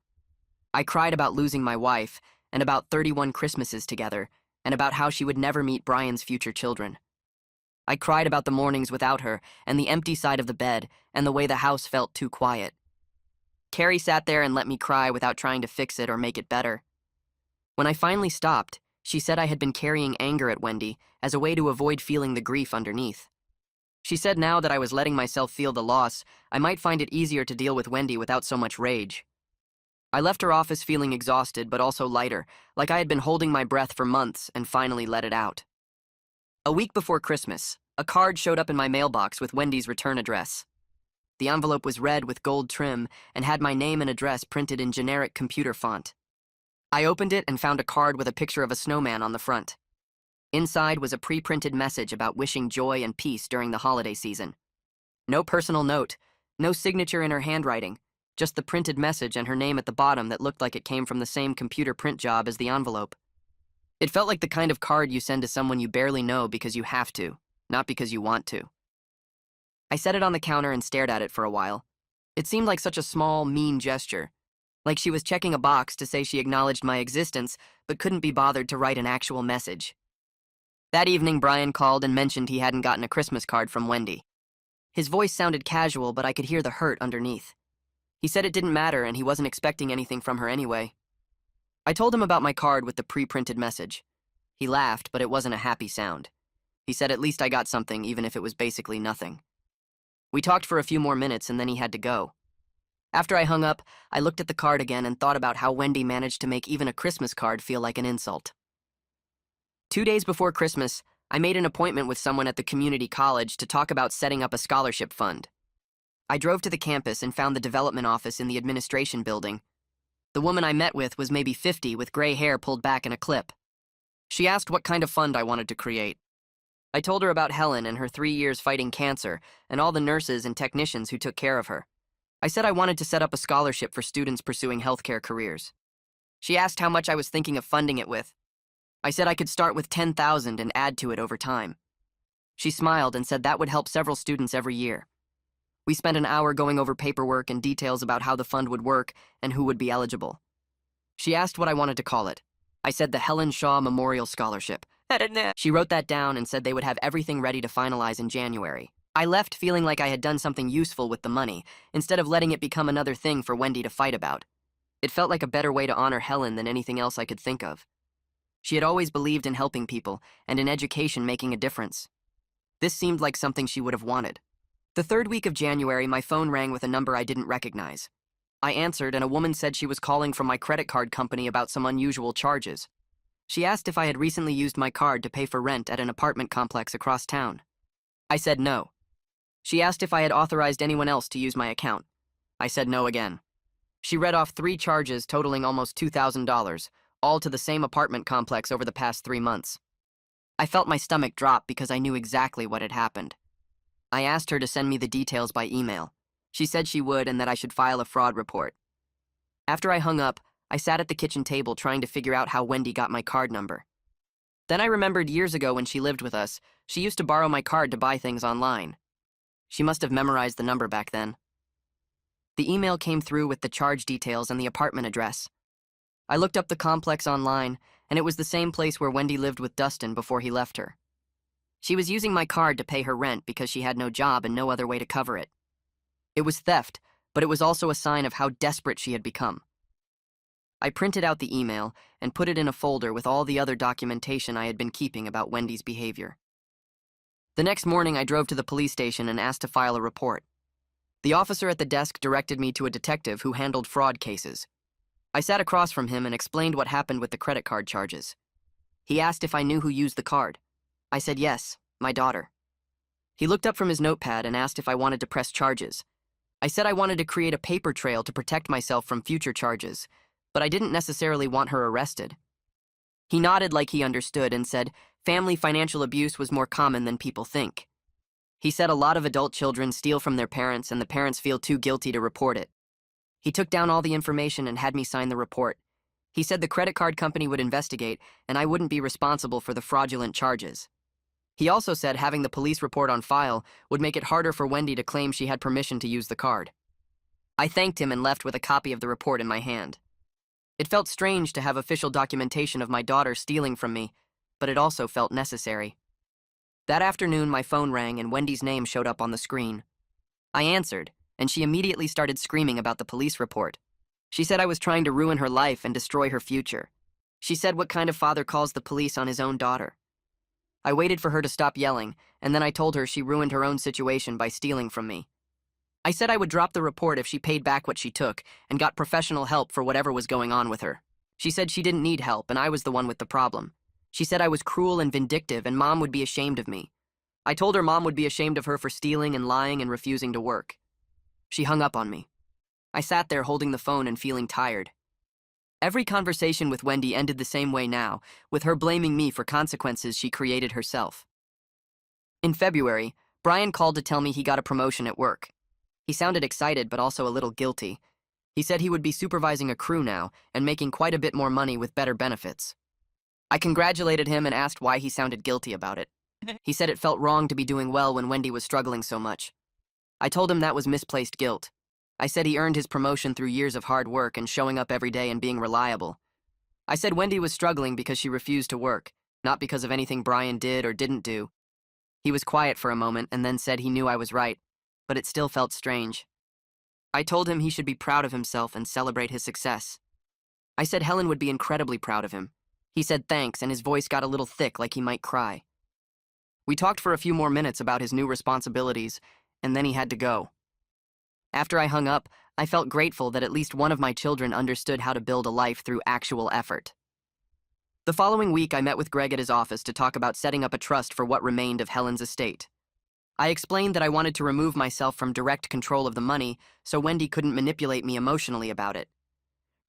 I cried about losing my wife, and about 31 Christmases together, and about how she would never meet Brian's future children. I cried about the mornings without her, and the empty side of the bed, and the way the house felt too quiet. Carrie sat there and let me cry without trying to fix it or make it better. When I finally stopped, she said I had been carrying anger at Wendy as a way to avoid feeling the grief underneath. She said now that I was letting myself feel the loss, I might find it easier to deal with Wendy without so much rage. I left her office feeling exhausted but also lighter, like I had been holding my breath for months and finally let it out. A week before Christmas, a card showed up in my mailbox with Wendy's return address. The envelope was red with gold trim and had my name and address printed in generic computer font. I opened it and found a card with a picture of a snowman on the front. Inside was a pre-printed message about wishing joy and peace during the holiday season. No personal note, no signature in her handwriting, just the printed message and her name at the bottom that looked like it came from the same computer print job as the envelope. It felt like the kind of card you send to someone you barely know because you have to, not because you want to. I set it on the counter and stared at it for a while. It seemed like such a small, mean gesture, like she was checking a box to say she acknowledged my existence but couldn't be bothered to write an actual message. That evening, Brian called and mentioned he hadn't gotten a Christmas card from Wendy. His voice sounded casual, but I could hear the hurt underneath. He said it didn't matter and he wasn't expecting anything from her anyway. I told him about my card with the pre-printed message. He laughed, but it wasn't a happy sound. He said at least I got something, even if it was basically nothing. We talked for a few more minutes and then he had to go. After I hung up, I looked at the card again and thought about how Wendy managed to make even a Christmas card feel like an insult. 2 days before Christmas, I made an appointment with someone at the community college to talk about setting up a scholarship fund. I drove to the campus and found the development office in the administration building. The woman I met with was maybe 50 with gray hair pulled back in a clip. She asked what kind of fund I wanted to create. I told her about Helen and her 3 years fighting cancer and all the nurses and technicians who took care of her. I said I wanted to set up a scholarship for students pursuing healthcare careers. She asked how much I was thinking of funding it with. I said I could start with $10,000 and add to it over time. She smiled and said that would help several students every year. We spent an hour going over paperwork and details about how the fund would work and who would be eligible. She asked what I wanted to call it. I said the Helen Shaw Memorial Scholarship. She wrote that down and said they would have everything ready to finalize in January. I left feeling like I had done something useful with the money, instead of letting it become another thing for Wendy to fight about. It felt like a better way to honor Helen than anything else I could think of. She had always believed in helping people and in education making a difference. This seemed like something she would have wanted. The third week of January, my phone rang with a number I didn't recognize. I answered, and a woman said she was calling from my credit card company about some unusual charges. She asked if I had recently used my card to pay for rent at an apartment complex across town. I said no. She asked if I had authorized anyone else to use my account. I said no again. She read off 3 charges totaling almost $2,000, all to the same apartment complex over the past 3 months. I felt my stomach drop because I knew exactly what had happened. I asked her to send me the details by email. She said she would and that I should file a fraud report. After I hung up, I sat at the kitchen table trying to figure out how Wendy got my card number. Then I remembered years ago when she lived with us, she used to borrow my card to buy things online. She must have memorized the number back then. The email came through with the charge details and the apartment address. I looked up the complex online, and it was the same place where Wendy lived with Dustin before he left her. She was using my card to pay her rent because she had no job and no other way to cover it. It was theft, but it was also a sign of how desperate she had become. I printed out the email and put it in a folder with all the other documentation I had been keeping about Wendy's behavior. The next morning, I drove to the police station and asked to file a report. The officer at the desk directed me to a detective who handled fraud cases. I sat across from him and explained what happened with the credit card charges. He asked if I knew who used the card. I said yes, my daughter. He looked up from his notepad and asked if I wanted to press charges. I said I wanted to create a paper trail to protect myself from future charges, but I didn't necessarily want her arrested. He nodded like he understood and said family financial abuse was more common than people think. He said a lot of adult children steal from their parents and the parents feel too guilty to report it. He took down all the information and had me sign the report. He said the credit card company would investigate and I wouldn't be responsible for the fraudulent charges. He also said having the police report on file would make it harder for Wendy to claim she had permission to use the card. I thanked him and left with a copy of the report in my hand. It felt strange to have official documentation of my daughter stealing from me, but it also felt necessary. That afternoon, my phone rang and Wendy's name showed up on the screen. I answered, and she immediately started screaming about the police report. She said I was trying to ruin her life and destroy her future. She said what kind of father calls the police on his own daughter. I waited for her to stop yelling, and then I told her she ruined her own situation by stealing from me. I said I would drop the report if she paid back what she took and got professional help for whatever was going on with her. She said she didn't need help and I was the one with the problem. She said I was cruel and vindictive and Mom would be ashamed of me. I told her Mom would be ashamed of her for stealing and lying and refusing to work. She hung up on me. I sat there holding the phone and feeling tired. Every conversation with Wendy ended the same way now, with her blaming me for consequences she created herself. In February, Brian called to tell me he got a promotion at work. He sounded excited but also a little guilty. He said he would be supervising a crew now and making quite a bit more money with better benefits. I congratulated him and asked why he sounded guilty about it. He said it felt wrong to be doing well when Wendy was struggling so much. I told him that was misplaced guilt. I said he earned his promotion through years of hard work and showing up every day and being reliable. I said Wendy was struggling because she refused to work, not because of anything Brian did or didn't do. He was quiet for a moment and then said he knew I was right, but it still felt strange. I told him he should be proud of himself and celebrate his success. I said Helen would be incredibly proud of him. He said thanks, and his voice got a little thick like he might cry. We talked for a few more minutes about his new responsibilities, and then he had to go. After I hung up, I felt grateful that at least one of my children understood how to build a life through actual effort. The following week, I met with Greg at his office to talk about setting up a trust for what remained of Helen's estate. I explained that I wanted to remove myself from direct control of the money so Wendy couldn't manipulate me emotionally about it.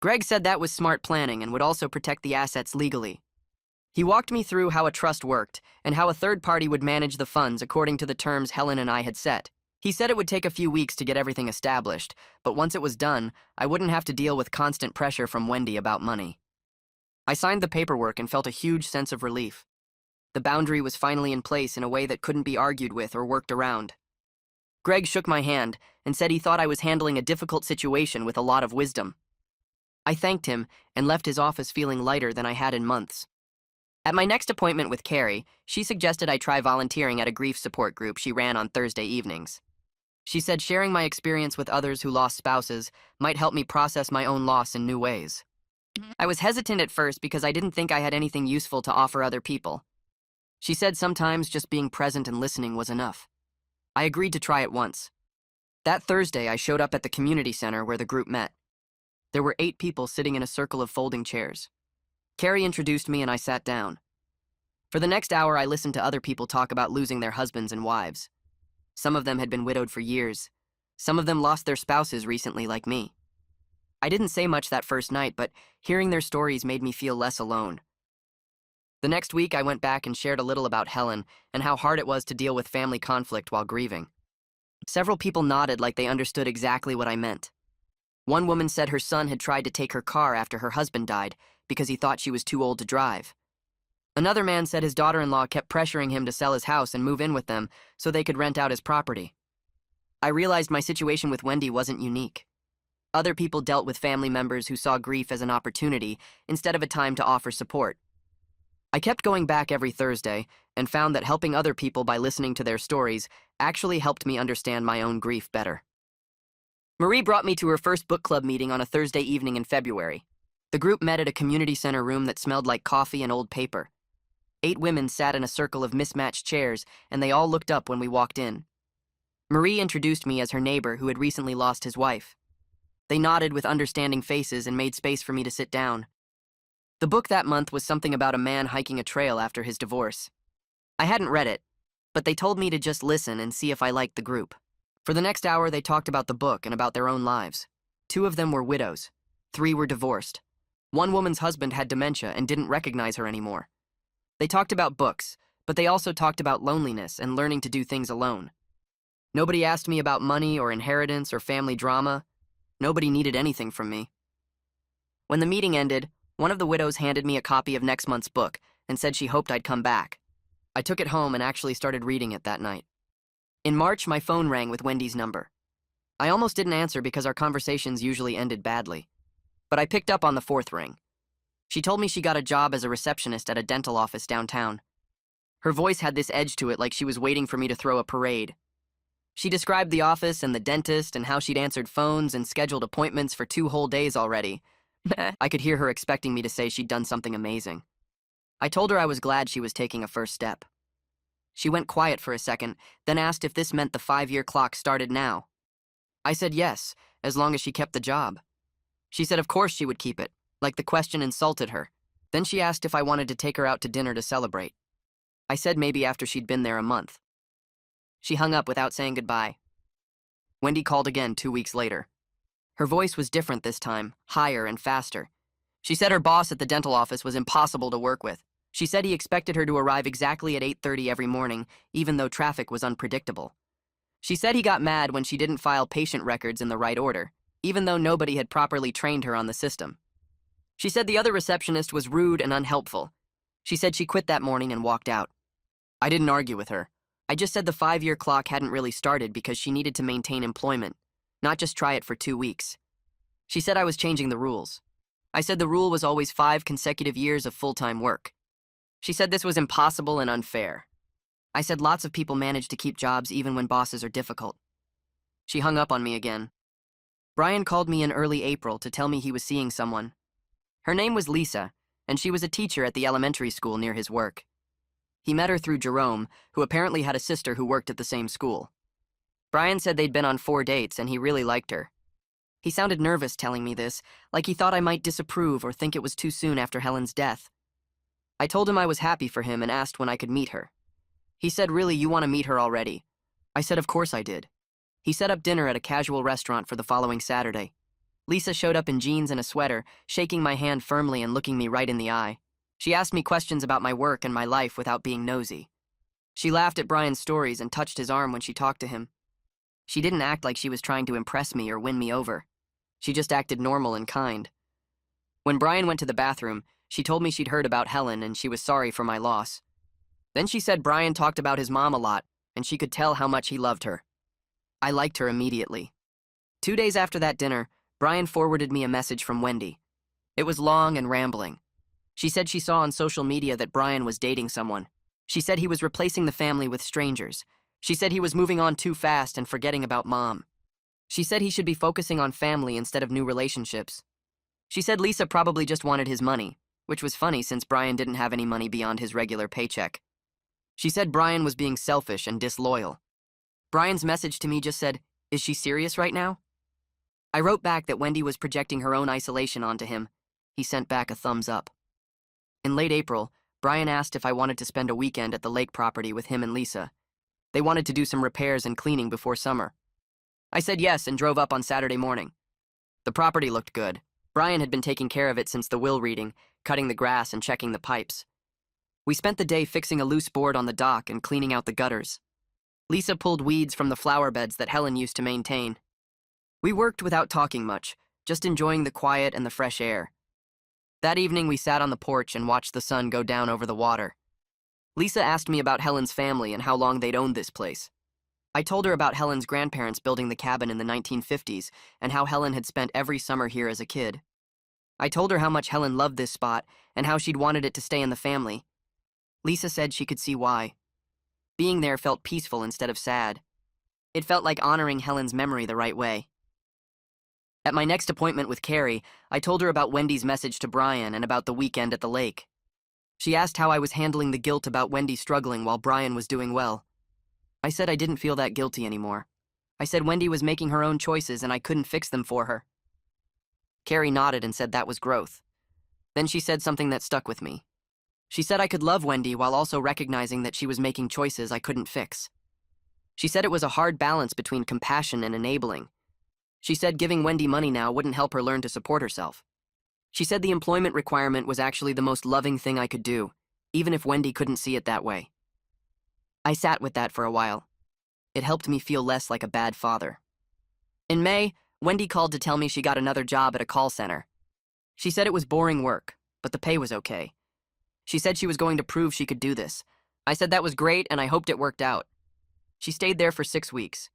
Greg said that was smart planning and would also protect the assets legally. He walked me through how a trust worked and how a third party would manage the funds according to the terms Helen and I had set. He said it would take a few weeks to get everything established, but once it was done, I wouldn't have to deal with constant pressure from Wendy about money. I signed the paperwork and felt a huge sense of relief. The boundary was finally in place in a way that couldn't be argued with or worked around. Greg shook my hand and said he thought I was handling a difficult situation with a lot of wisdom. I thanked him and left his office feeling lighter than I had in months. At my next appointment with Carrie, she suggested I try volunteering at a grief support group she ran on Thursday evenings. She said sharing my experience with others who lost spouses might help me process my own loss in new ways. I was hesitant at first because I didn't think I had anything useful to offer other people. She said sometimes just being present and listening was enough. I agreed to try it once. That Thursday, I showed up at the community center where the group met. There were 8 people sitting in a circle of folding chairs. Carrie introduced me and I sat down. For the next hour, I listened to other people talk about losing their husbands and wives. Some of them had been widowed for years. Some of them lost their spouses recently, like me. I didn't say much that first night, but hearing their stories made me feel less alone. The next week, I went back and shared a little about Helen and how hard it was to deal with family conflict while grieving. Several people nodded like they understood exactly what I meant. One woman said her son had tried to take her car after her husband died because he thought she was too old to drive. Another man said his daughter-in-law kept pressuring him to sell his house and move in with them so they could rent out his property. I realized my situation with Wendy wasn't unique. Other people dealt with family members who saw grief as an opportunity instead of a time to offer support. I kept going back every Thursday and found that helping other people by listening to their stories actually helped me understand my own grief better. Marie brought me to her first book club meeting on a Thursday evening in February. The group met at a community center room that smelled like coffee and old paper. 8 women sat in a circle of mismatched chairs, and they all looked up when we walked in. Marie introduced me as her neighbor who had recently lost his wife. They nodded with understanding faces and made space for me to sit down. The book that month was something about a man hiking a trail after his divorce. I hadn't read it, but they told me to just listen and see if I liked the group. For the next hour, they talked about the book and about their own lives. 2 of them were widows. 3 were divorced. One woman's husband had dementia and didn't recognize her anymore. They talked about books, but they also talked about loneliness and learning to do things alone. Nobody asked me about money or inheritance or family drama. Nobody needed anything from me. When the meeting ended, one of the widows handed me a copy of next month's book and said she hoped I'd come back. I took it home and actually started reading it that night. In March, my phone rang with Wendy's number. I almost didn't answer because our conversations usually ended badly. But I picked up on the 4th ring. She told me she got a job as a receptionist at a dental office downtown. Her voice had this edge to it like she was waiting for me to throw a parade. She described the office and the dentist and how she'd answered phones and scheduled appointments for 2 whole days already. I could hear her expecting me to say she'd done something amazing. I told her I was glad she was taking a first step. She went quiet for a second, then asked if this meant the 5-year clock started now. I said yes, as long as she kept the job. She said of course she would keep it, like the question insulted her. Then she asked if I wanted to take her out to dinner to celebrate. I said maybe after she'd been there a month. She hung up without saying goodbye. Wendy called again 2 weeks later. Her voice was different this time, higher and faster. She said her boss at the dental office was impossible to work with. She said he expected her to arrive exactly at 8:30 every morning, even though traffic was unpredictable. She said he got mad when she didn't file patient records in the right order, even though nobody had properly trained her on the system. She said the other receptionist was rude and unhelpful. She said she quit that morning and walked out. I didn't argue with her. I just said the 5-year clock hadn't really started because she needed to maintain employment, not just try it for 2 weeks. She said I was changing the rules. I said the rule was always 5 consecutive years of full-time work. She said this was impossible and unfair. I said lots of people manage to keep jobs even when bosses are difficult. She hung up on me again. Brian called me in early April to tell me he was seeing someone. Her name was Lisa, and she was a teacher at the elementary school near his work. He met her through Jerome, who apparently had a sister who worked at the same school. Brian said they'd been on 4 dates and he really liked her. He sounded nervous telling me this, like he thought I might disapprove or think it was too soon after Helen's death. I told him I was happy for him and asked when I could meet her. He said, "Really, you want to meet her already?" I said, "Of course I did." He set up dinner at a casual restaurant for the following Saturday. Lisa showed up in jeans and a sweater, shaking my hand firmly and looking me right in the eye. She asked me questions about my work and my life without being nosy. She laughed at Brian's stories and touched his arm when she talked to him. She didn't act like she was trying to impress me or win me over. She just acted normal and kind. When Brian went to the bathroom, she told me she'd heard about Helen and she was sorry for my loss. Then she said Brian talked about his mom a lot, and she could tell how much he loved her. I liked her immediately. 2 days after that dinner, Brian forwarded me a message from Wendy. It was long and rambling. She said she saw on social media that Brian was dating someone. She said he was replacing the family with strangers. She said he was moving on too fast and forgetting about mom. She said he should be focusing on family instead of new relationships. She said Lisa probably just wanted his money, which was funny since Brian didn't have any money beyond his regular paycheck. She said Brian was being selfish and disloyal. Brian's message to me just said, "Is she serious right now?" I wrote back that Wendy was projecting her own isolation onto him. He sent back a thumbs up. In late April, Brian asked if I wanted to spend a weekend at the lake property with him and Lisa. They wanted to do some repairs and cleaning before summer. I said yes and drove up on Saturday morning. The property looked good. Brian had been taking care of it since the will reading, cutting the grass and checking the pipes. We spent the day fixing a loose board on the dock and cleaning out the gutters. Lisa pulled weeds from the flower beds that Helen used to maintain. We worked without talking much, just enjoying the quiet and the fresh air. That evening we sat on the porch and watched the sun go down over the water. Lisa asked me about Helen's family and how long they'd owned this place. I told her about Helen's grandparents building the cabin in the 1950s and how Helen had spent every summer here as a kid. I told her how much Helen loved this spot and how she'd wanted it to stay in the family. Lisa said she could see why. Being there felt peaceful instead of sad. It felt like honoring Helen's memory the right way. At my next appointment with Carrie, I told her about Wendy's message to Brian and about the weekend at the lake. She asked how I was handling the guilt about Wendy struggling while Brian was doing well. I said I didn't feel that guilty anymore. I said Wendy was making her own choices and I couldn't fix them for her. Carrie nodded and said that was growth. Then she said something that stuck with me. She said I could love Wendy while also recognizing that she was making choices I couldn't fix. She said it was a hard balance between compassion and enabling. She said giving Wendy money now wouldn't help her learn to support herself. She said the employment requirement was actually the most loving thing I could do, even if Wendy couldn't see it that way. I sat with that for a while. It helped me feel less like a bad father. In May, Wendy called to tell me she got another job at a call center. She said it was boring work, but the pay was okay. She said she was going to prove she could do this. I said that was great and I hoped it worked out. She stayed there for 6 weeks.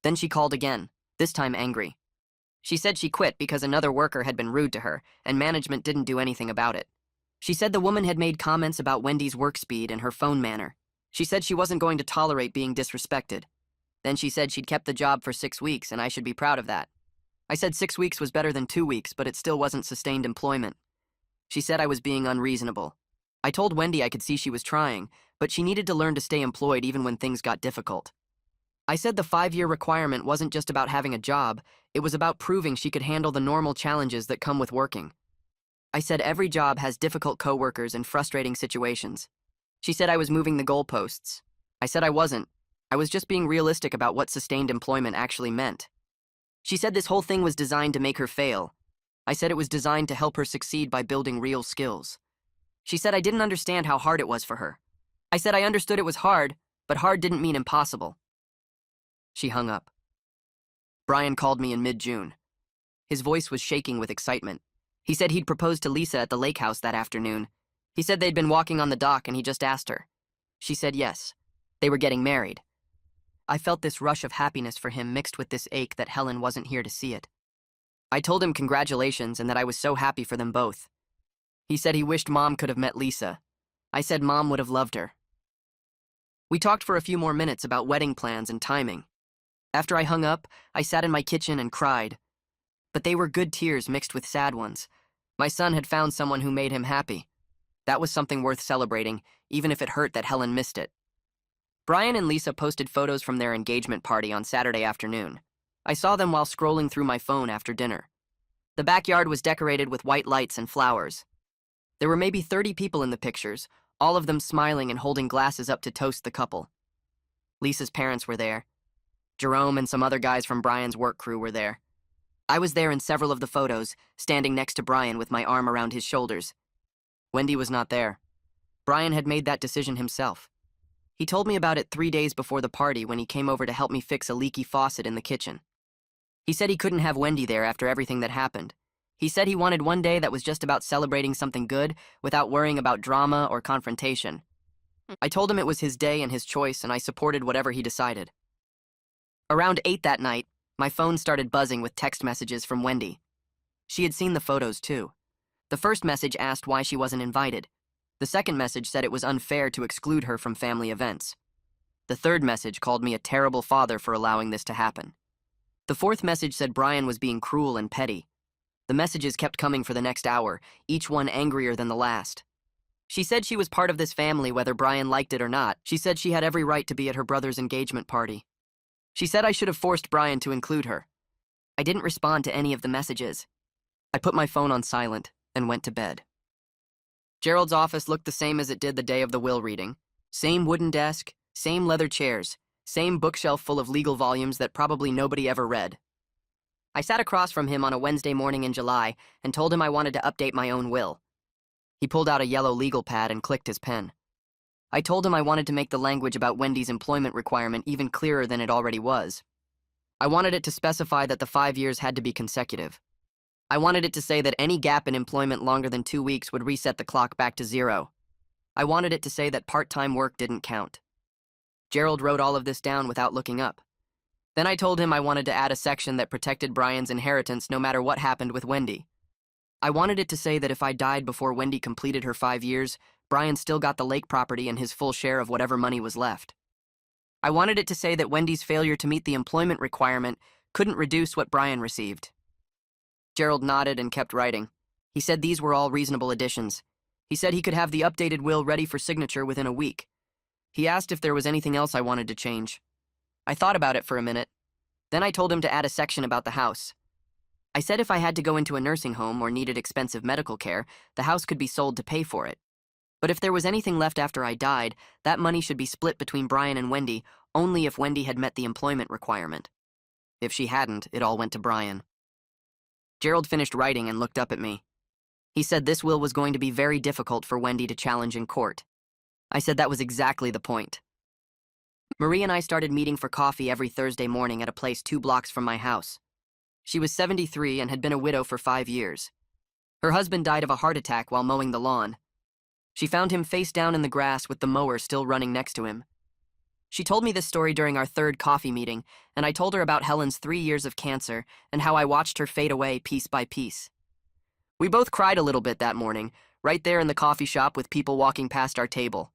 Then she called again, this time angry. She said she quit because another worker had been rude to her, and management didn't do anything about it. She said the woman had made comments about Wendy's work speed and her phone manner. She said she wasn't going to tolerate being disrespected. Then she said she'd kept the job for 6 weeks and I should be proud of that. I said 6 weeks was better than 2 weeks, but it still wasn't sustained employment. She said I was being unreasonable. I told Wendy I could see she was trying, but she needed to learn to stay employed even when things got difficult. I said the 5-year requirement wasn't just about having a job, it was about proving she could handle the normal challenges that come with working. I said every job has difficult coworkers and frustrating situations. She said I was moving the goalposts. I said I wasn't. I was just being realistic about what sustained employment actually meant. She said this whole thing was designed to make her fail. I said it was designed to help her succeed by building real skills. She said I didn't understand how hard it was for her. I said I understood it was hard, but hard didn't mean impossible. She hung up. Brian called me in mid-June. His voice was shaking with excitement. He said he'd proposed to Lisa at the lake house that afternoon. He said they'd been walking on the dock and he just asked her. She said yes. They were getting married. I felt this rush of happiness for him mixed with this ache that Helen wasn't here to see it. I told him congratulations and that I was so happy for them both. He said he wished Mom could have met Lisa. I said Mom would have loved her. We talked for a few more minutes about wedding plans and timing. After I hung up, I sat in my kitchen and cried. But they were good tears mixed with sad ones. My son had found someone who made him happy. That was something worth celebrating, even if it hurt that Helen missed it. Brian and Lisa posted photos from their engagement party on Saturday afternoon. I saw them while scrolling through my phone after dinner. The backyard was decorated with white lights and flowers. There were maybe 30 people in the pictures, all of them smiling and holding glasses up to toast the couple. Lisa's parents were there. Jerome and some other guys from Brian's work crew were there. I was there in several of the photos, standing next to Brian with my arm around his shoulders. Wendy was not there. Brian had made that decision himself. He told me about it 3 days before the party when he came over to help me fix a leaky faucet in the kitchen. He said he couldn't have Wendy there after everything that happened. He said he wanted one day that was just about celebrating something good without worrying about drama or confrontation. I told him it was his day and his choice, and I supported whatever he decided. Around 8 that night, my phone started buzzing with text messages from Wendy. She had seen the photos too. The first message asked why she wasn't invited. The second message said it was unfair to exclude her from family events. The third message called me a terrible father for allowing this to happen. The fourth message said Brian was being cruel and petty. The messages kept coming for the next hour, each one angrier than the last. She said she was part of this family whether Brian liked it or not. She said she had every right to be at her brother's engagement party. She said I should have forced Brian to include her. I didn't respond to any of the messages. I put my phone on silent and went to bed. Gerald's office looked the same as it did the day of the will reading. Same wooden desk, same leather chairs, same bookshelf full of legal volumes that probably nobody ever read. I sat across from him on a Wednesday morning in July and told him I wanted to update my own will. He pulled out a yellow legal pad and clicked his pen. I told him I wanted to make the language about Wendy's employment requirement even clearer than it already was. I wanted it to specify that the 5 years had to be consecutive. I wanted it to say that any gap in employment longer than 2 weeks would reset the clock back to 0. I wanted it to say that part-time work didn't count. Gerald wrote all of this down without looking up. Then I told him I wanted to add a section that protected Brian's inheritance no matter what happened with Wendy. I wanted it to say that if I died before Wendy completed her 5 years, Brian still got the lake property and his full share of whatever money was left. I wanted it to say that Wendy's failure to meet the employment requirement couldn't reduce what Brian received. Gerald nodded and kept writing. He said these were all reasonable additions. He said he could have the updated will ready for signature within a week. He asked if there was anything else I wanted to change. I thought about it for a minute. Then I told him to add a section about the house. I said if I had to go into a nursing home or needed expensive medical care, the house could be sold to pay for it. But if there was anything left after I died, that money should be split between Brian and Wendy only if Wendy had met the employment requirement. If she hadn't, it all went to Brian. Gerald finished writing and looked up at me. He said this will was going to be very difficult for Wendy to challenge in court. I said that was exactly the point. Marie and I started meeting for coffee every Thursday morning at a place 2 blocks from my house. She was 73 and had been a widow for 5 years. Her husband died of a heart attack while mowing the lawn. She found him face down in the grass with the mower still running next to him. She told me this story during our 3rd coffee meeting, and I told her about Helen's 3 years of cancer and how I watched her fade away piece by piece. We both cried a little bit that morning, right there in the coffee shop with people walking past our table.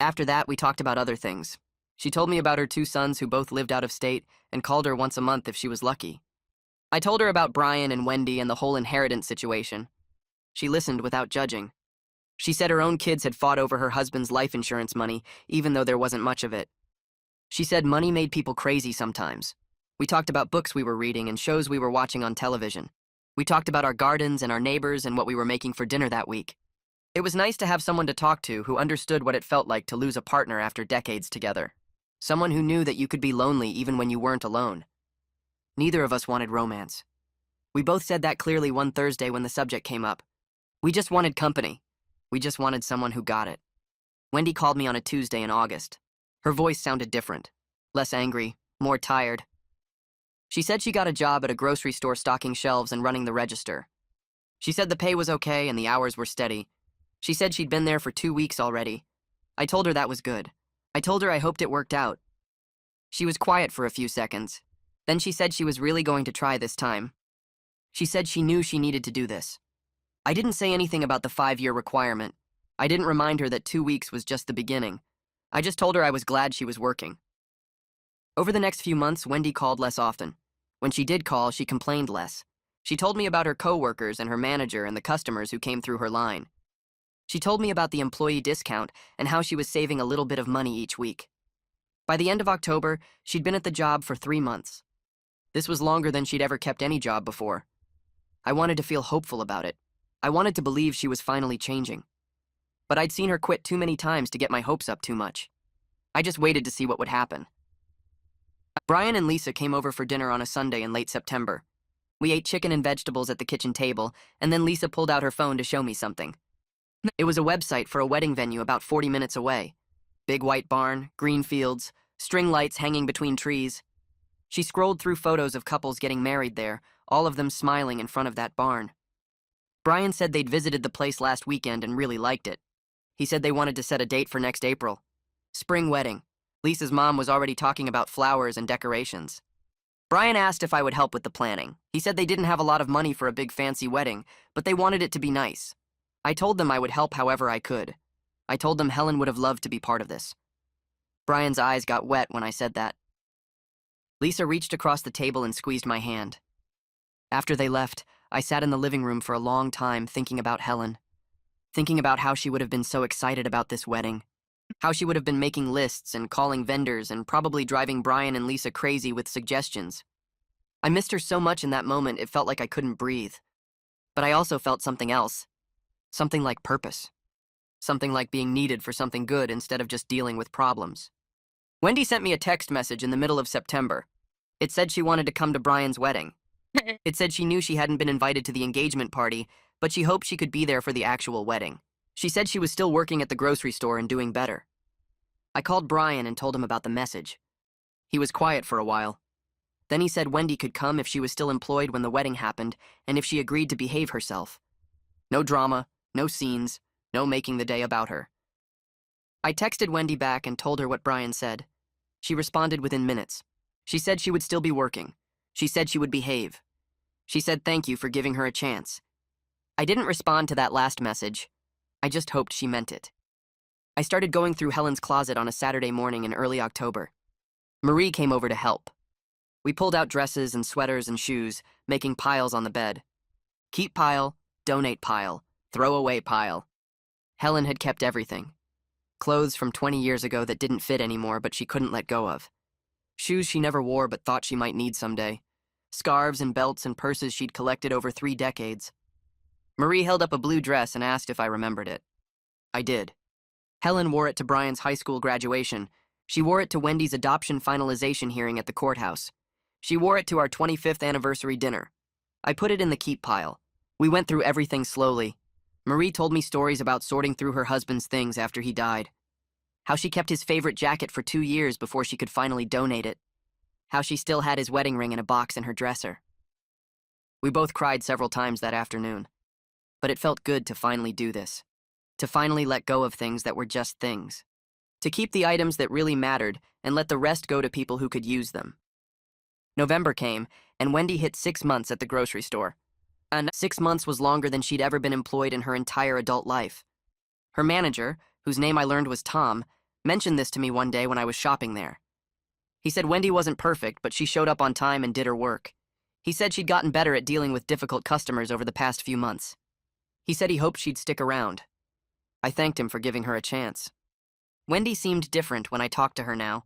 After that, we talked about other things. She told me about her 2 sons who both lived out of state and called her once a month if she was lucky. I told her about Brian and Wendy and the whole inheritance situation. She listened without judging. She said her own kids had fought over her husband's life insurance money, even though there wasn't much of it. She said money made people crazy sometimes. We talked about books we were reading and shows we were watching on television. We talked about our gardens and our neighbors and what we were making for dinner that week. It was nice to have someone to talk to who understood what it felt like to lose a partner after decades together. Someone who knew that you could be lonely even when you weren't alone. Neither of us wanted romance. We both said that clearly one Thursday when the subject came up. We just wanted company. We just wanted someone who got it. Wendy called me on a Tuesday in August. Her voice sounded different. Less angry, more tired. She said she got a job at a grocery store stocking shelves and running the register. She said the pay was okay and the hours were steady. She said she'd been there for 2 weeks already. I told her that was good. I told her I hoped it worked out. She was quiet for a few seconds. Then she said she was really going to try this time. She said she knew she needed to do this. I didn't say anything about the 5-year requirement. I didn't remind her that 2 weeks was just the beginning. I just told her I was glad she was working. Over the next few months, Wendy called less often. When she did call, she complained less. She told me about her coworkers and her manager and the customers who came through her line. She told me about the employee discount and how she was saving a little bit of money each week. By the end of October, she'd been at the job for 3 months. This was longer than she'd ever kept any job before. I wanted to feel hopeful about it. I wanted to believe she was finally changing. But I'd seen her quit too many times to get my hopes up too much. I just waited to see what would happen. Brian and Lisa came over for dinner on a Sunday in late September. We ate chicken and vegetables at the kitchen table, and then Lisa pulled out her phone to show me something. It was a website for a wedding venue about 40 minutes away. Big white barn, green fields, string lights hanging between trees. She scrolled through photos of couples getting married there, all of them smiling in front of that barn. Brian said they'd visited the place last weekend and really liked it. He said they wanted to set a date for next April. Spring wedding. Lisa's mom was already talking about flowers and decorations. Brian asked if I would help with the planning. He said they didn't have a lot of money for a big fancy wedding, but they wanted it to be nice. I told them I would help however I could. I told them Helen would have loved to be part of this. Brian's eyes got wet when I said that. Lisa reached across the table and squeezed my hand. After they left, I sat in the living room for a long time thinking about Helen. Thinking about how she would have been so excited about this wedding. How she would have been making lists and calling vendors and probably driving Brian and Lisa crazy with suggestions. I missed her so much in that moment it felt like I couldn't breathe. But I also felt something else. Something like purpose. Something like being needed for something good instead of just dealing with problems. Wendy sent me a text message in the middle of September. It said she wanted to come to Brian's wedding. It said she knew she hadn't been invited to the engagement party, but she hoped she could be there for the actual wedding. She said she was still working at the grocery store and doing better. I called Brian and told him about the message. He was quiet for a while. Then he said Wendy could come if she was still employed when the wedding happened and if she agreed to behave herself. No drama, no scenes, no making the day about her. I texted Wendy back and told her what Brian said. She responded within minutes. She said she would still be working. She said she would behave. She said thank you for giving her a chance. I didn't respond to that last message. I just hoped she meant it. I started going through Helen's closet on a Saturday morning in early October. Marie came over to help. We pulled out dresses and sweaters and shoes, making piles on the bed. Keep pile, donate pile, throw away pile. Helen had kept everything. Clothes from 20 years ago that didn't fit anymore but she couldn't let go of. Shoes she never wore but thought she might need someday. Scarves and belts and purses she'd collected over 3 decades. Marie held up a blue dress and asked if I remembered it. I did. Helen wore it to Brian's high school graduation. She wore it to Wendy's adoption finalization hearing at the courthouse. She wore it to our 25th anniversary dinner. I put it in the keep pile. We went through everything slowly. Marie told me stories about sorting through her husband's things after he died. How she kept his favorite jacket for 2 years before she could finally donate it. How she still had his wedding ring in a box in her dresser. We both cried several times that afternoon. But it felt good to finally do this. To finally let go of things that were just things. To keep the items that really mattered and let the rest go to people who could use them. November came, and Wendy hit 6 months at the grocery store. And 6 months was longer than she'd ever been employed in her entire adult life. Her manager, whose name I learned was Tom, mentioned this to me one day when I was shopping there. He said Wendy wasn't perfect, but she showed up on time and did her work. He said she'd gotten better at dealing with difficult customers over the past few months. He said he hoped she'd stick around. I thanked him for giving her a chance. Wendy seemed different when I talked to her now.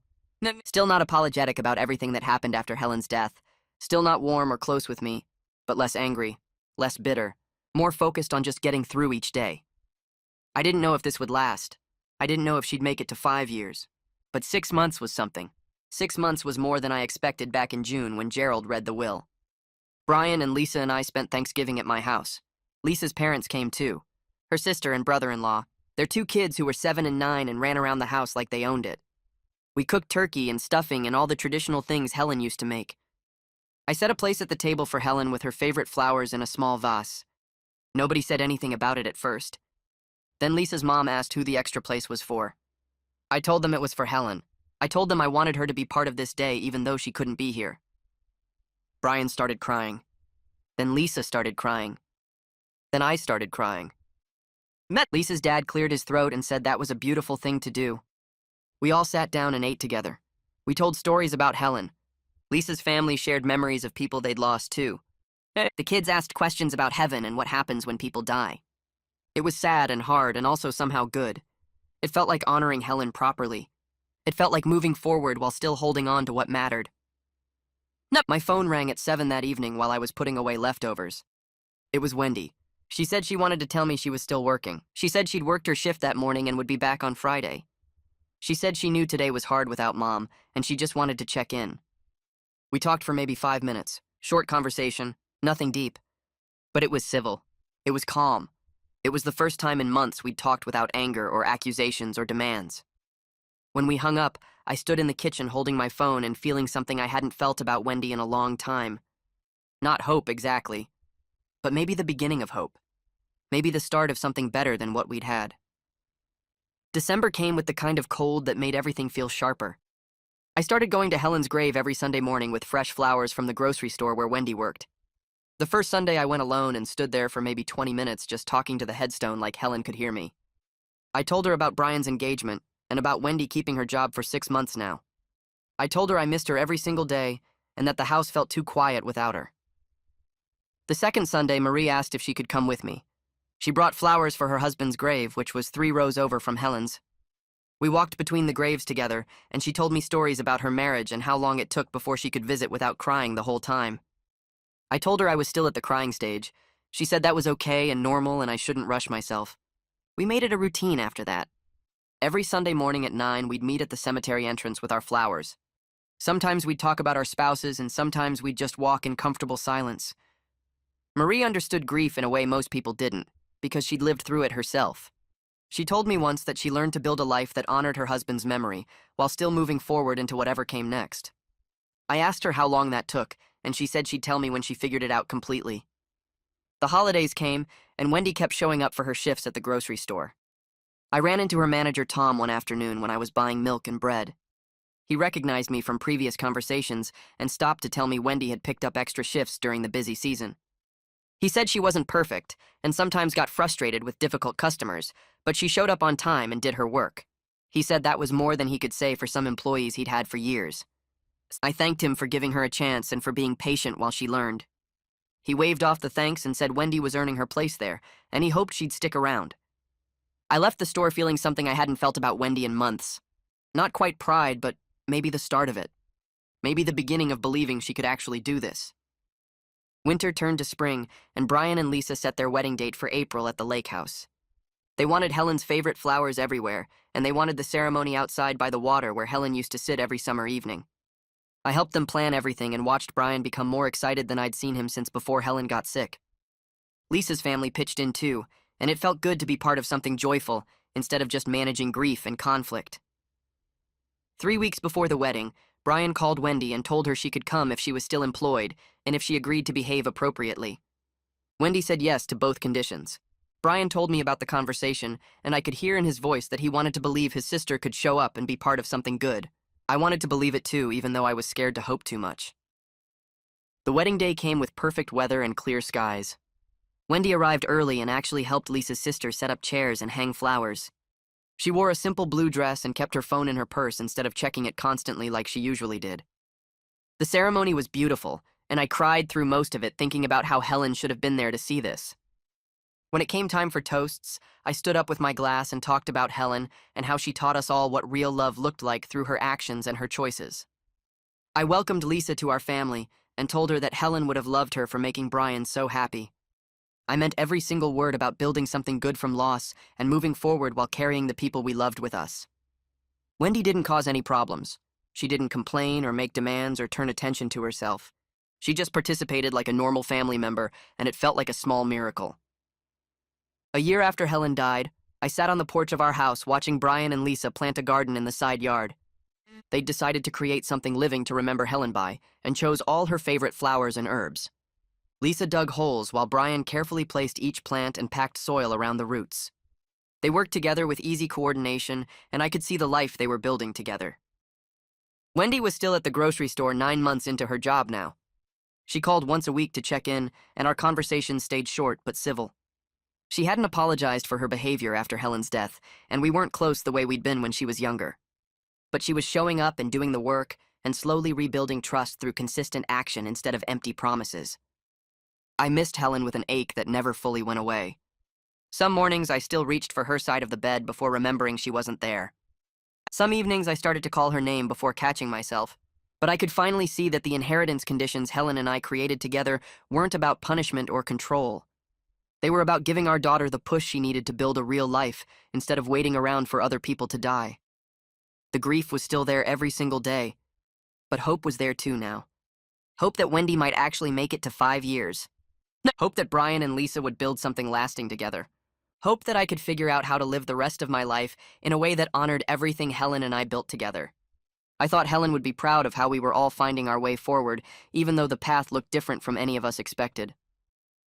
Still not apologetic about everything that happened after Helen's death. Still not warm or close with me, but less angry, less bitter, more focused on just getting through each day. I didn't know if this would last. I didn't know if she'd make it to 5 years. But 6 months was something. 6 months was more than I expected back in June when Gerald read the will. Brian and Lisa and I spent Thanksgiving at my house. Lisa's parents came too. Her sister and brother-in-law. Their 2 kids who were 7 and 9 and ran around the house like they owned it. We cooked turkey and stuffing and all the traditional things Helen used to make. I set a place at the table for Helen with her favorite flowers in a small vase. Nobody said anything about it at first. Then Lisa's mom asked who the extra place was for. I told them it was for Helen. I told them I wanted her to be part of this day even though she couldn't be here. Brian started crying. Then Lisa started crying. Then I started crying. Lisa's dad cleared his throat and said that was a beautiful thing to do. We all sat down and ate together. We told stories about Helen. Lisa's family shared memories of people they'd lost too. The kids asked questions about heaven and what happens when people die. It was sad and hard and also somehow good. It felt like honoring Helen properly. It felt like moving forward while still holding on to what mattered. No. My phone rang at 7 that evening while I was putting away leftovers. It was Wendy. She said she wanted to tell me she was still working. She said she'd worked her shift that morning and would be back on Friday. She said she knew today was hard without Mom, and she just wanted to check in. We talked for maybe 5 minutes. Short conversation, nothing deep. But it was civil. It was calm. It was the first time in months we'd talked without anger or accusations or demands. When we hung up, I stood in the kitchen holding my phone and feeling something I hadn't felt about Wendy in a long time. Not hope exactly, but maybe the beginning of hope. Maybe the start of something better than what we'd had. December came with the kind of cold that made everything feel sharper. I started going to Helen's grave every Sunday morning with fresh flowers from the grocery store where Wendy worked. The first Sunday I went alone and stood there for maybe 20 minutes just talking to the headstone like Helen could hear me. I told her about Brian's engagement and about Wendy keeping her job for 6 months now. I told her I missed her every single day and that the house felt too quiet without her. The second Sunday, Marie asked if she could come with me. She brought flowers for her husband's grave, which was 3 rows over from Helen's. We walked between the graves together, and she told me stories about her marriage and how long it took before she could visit without crying the whole time. I told her I was still at the crying stage. She said that was okay and normal and I shouldn't rush myself. We made it a routine after that. Every Sunday morning at 9, we'd meet at the cemetery entrance with our flowers. Sometimes we'd talk about our spouses and sometimes we'd just walk in comfortable silence. Marie understood grief in a way most people didn't, because she'd lived through it herself. She told me once that she learned to build a life that honored her husband's memory, while still moving forward into whatever came next. I asked her how long that took, and she said she'd tell me when she figured it out completely. The holidays came, and Wendy kept showing up for her shifts at the grocery store. I ran into her manager Tom one afternoon when I was buying milk and bread. He recognized me from previous conversations and stopped to tell me Wendy had picked up extra shifts during the busy season. He said she wasn't perfect, and sometimes got frustrated with difficult customers, but she showed up on time and did her work. He said that was more than he could say for some employees he'd had for years. I thanked him for giving her a chance and for being patient while she learned. He waved off the thanks and said Wendy was earning her place there, and he hoped she'd stick around. I left the store feeling something I hadn't felt about Wendy in months. Not quite pride, but maybe the start of it. Maybe the beginning of believing she could actually do this. Winter turned to spring, and Brian and Lisa set their wedding date for April at the lake house. They wanted Helen's favorite flowers everywhere, and they wanted the ceremony outside by the water where Helen used to sit every summer evening. I helped them plan everything and watched Brian become more excited than I'd seen him since before Helen got sick. Lisa's family pitched in too, and it felt good to be part of something joyful instead of just managing grief and conflict. 3 weeks before the wedding, Brian called Wendy and told her she could come if she was still employed and if she agreed to behave appropriately. Wendy said yes to both conditions. Brian told me about the conversation, and I could hear in his voice that he wanted to believe his sister could show up and be part of something good. I wanted to believe it too, even though I was scared to hope too much. The wedding day came with perfect weather and clear skies. Wendy arrived early and actually helped Lisa's sister set up chairs and hang flowers. She wore a simple blue dress and kept her phone in her purse instead of checking it constantly like she usually did. The ceremony was beautiful, and I cried through most of it thinking about how Helen should have been there to see this. When it came time for toasts, I stood up with my glass and talked about Helen and how she taught us all what real love looked like through her actions and her choices. I welcomed Lisa to our family and told her that Helen would have loved her for making Brian so happy. I meant every single word about building something good from loss and moving forward while carrying the people we loved with us. Wendy didn't cause any problems. She didn't complain or make demands or turn attention to herself. She just participated like a normal family member, and it felt like a small miracle. A year after Helen died, I sat on the porch of our house watching Brian and Lisa plant a garden in the side yard. They'd decided to create something living to remember Helen by, and chose all her favorite flowers and herbs. Lisa dug holes while Brian carefully placed each plant and packed soil around the roots. They worked together with easy coordination, and I could see the life they were building together. Wendy was still at the grocery store 9 months into her job now. She called once a week to check in, and our conversations stayed short but civil. She hadn't apologized for her behavior after Helen's death, and we weren't close the way we'd been when she was younger. But she was showing up and doing the work, and slowly rebuilding trust through consistent action instead of empty promises. I missed Helen with an ache that never fully went away. Some mornings I still reached for her side of the bed before remembering she wasn't there. Some evenings I started to call her name before catching myself, but I could finally see that the inheritance conditions Helen and I created together weren't about punishment or control. They were about giving our daughter the push she needed to build a real life instead of waiting around for other people to die. The grief was still there every single day, but hope was there too now. Hope that Wendy might actually make it to 5 years. Hope that Brian and Lisa would build something lasting together. Hope that I could figure out how to live the rest of my life in a way that honored everything Helen and I built together. I thought Helen would be proud of how we were all finding our way forward, even though the path looked different from any of us expected.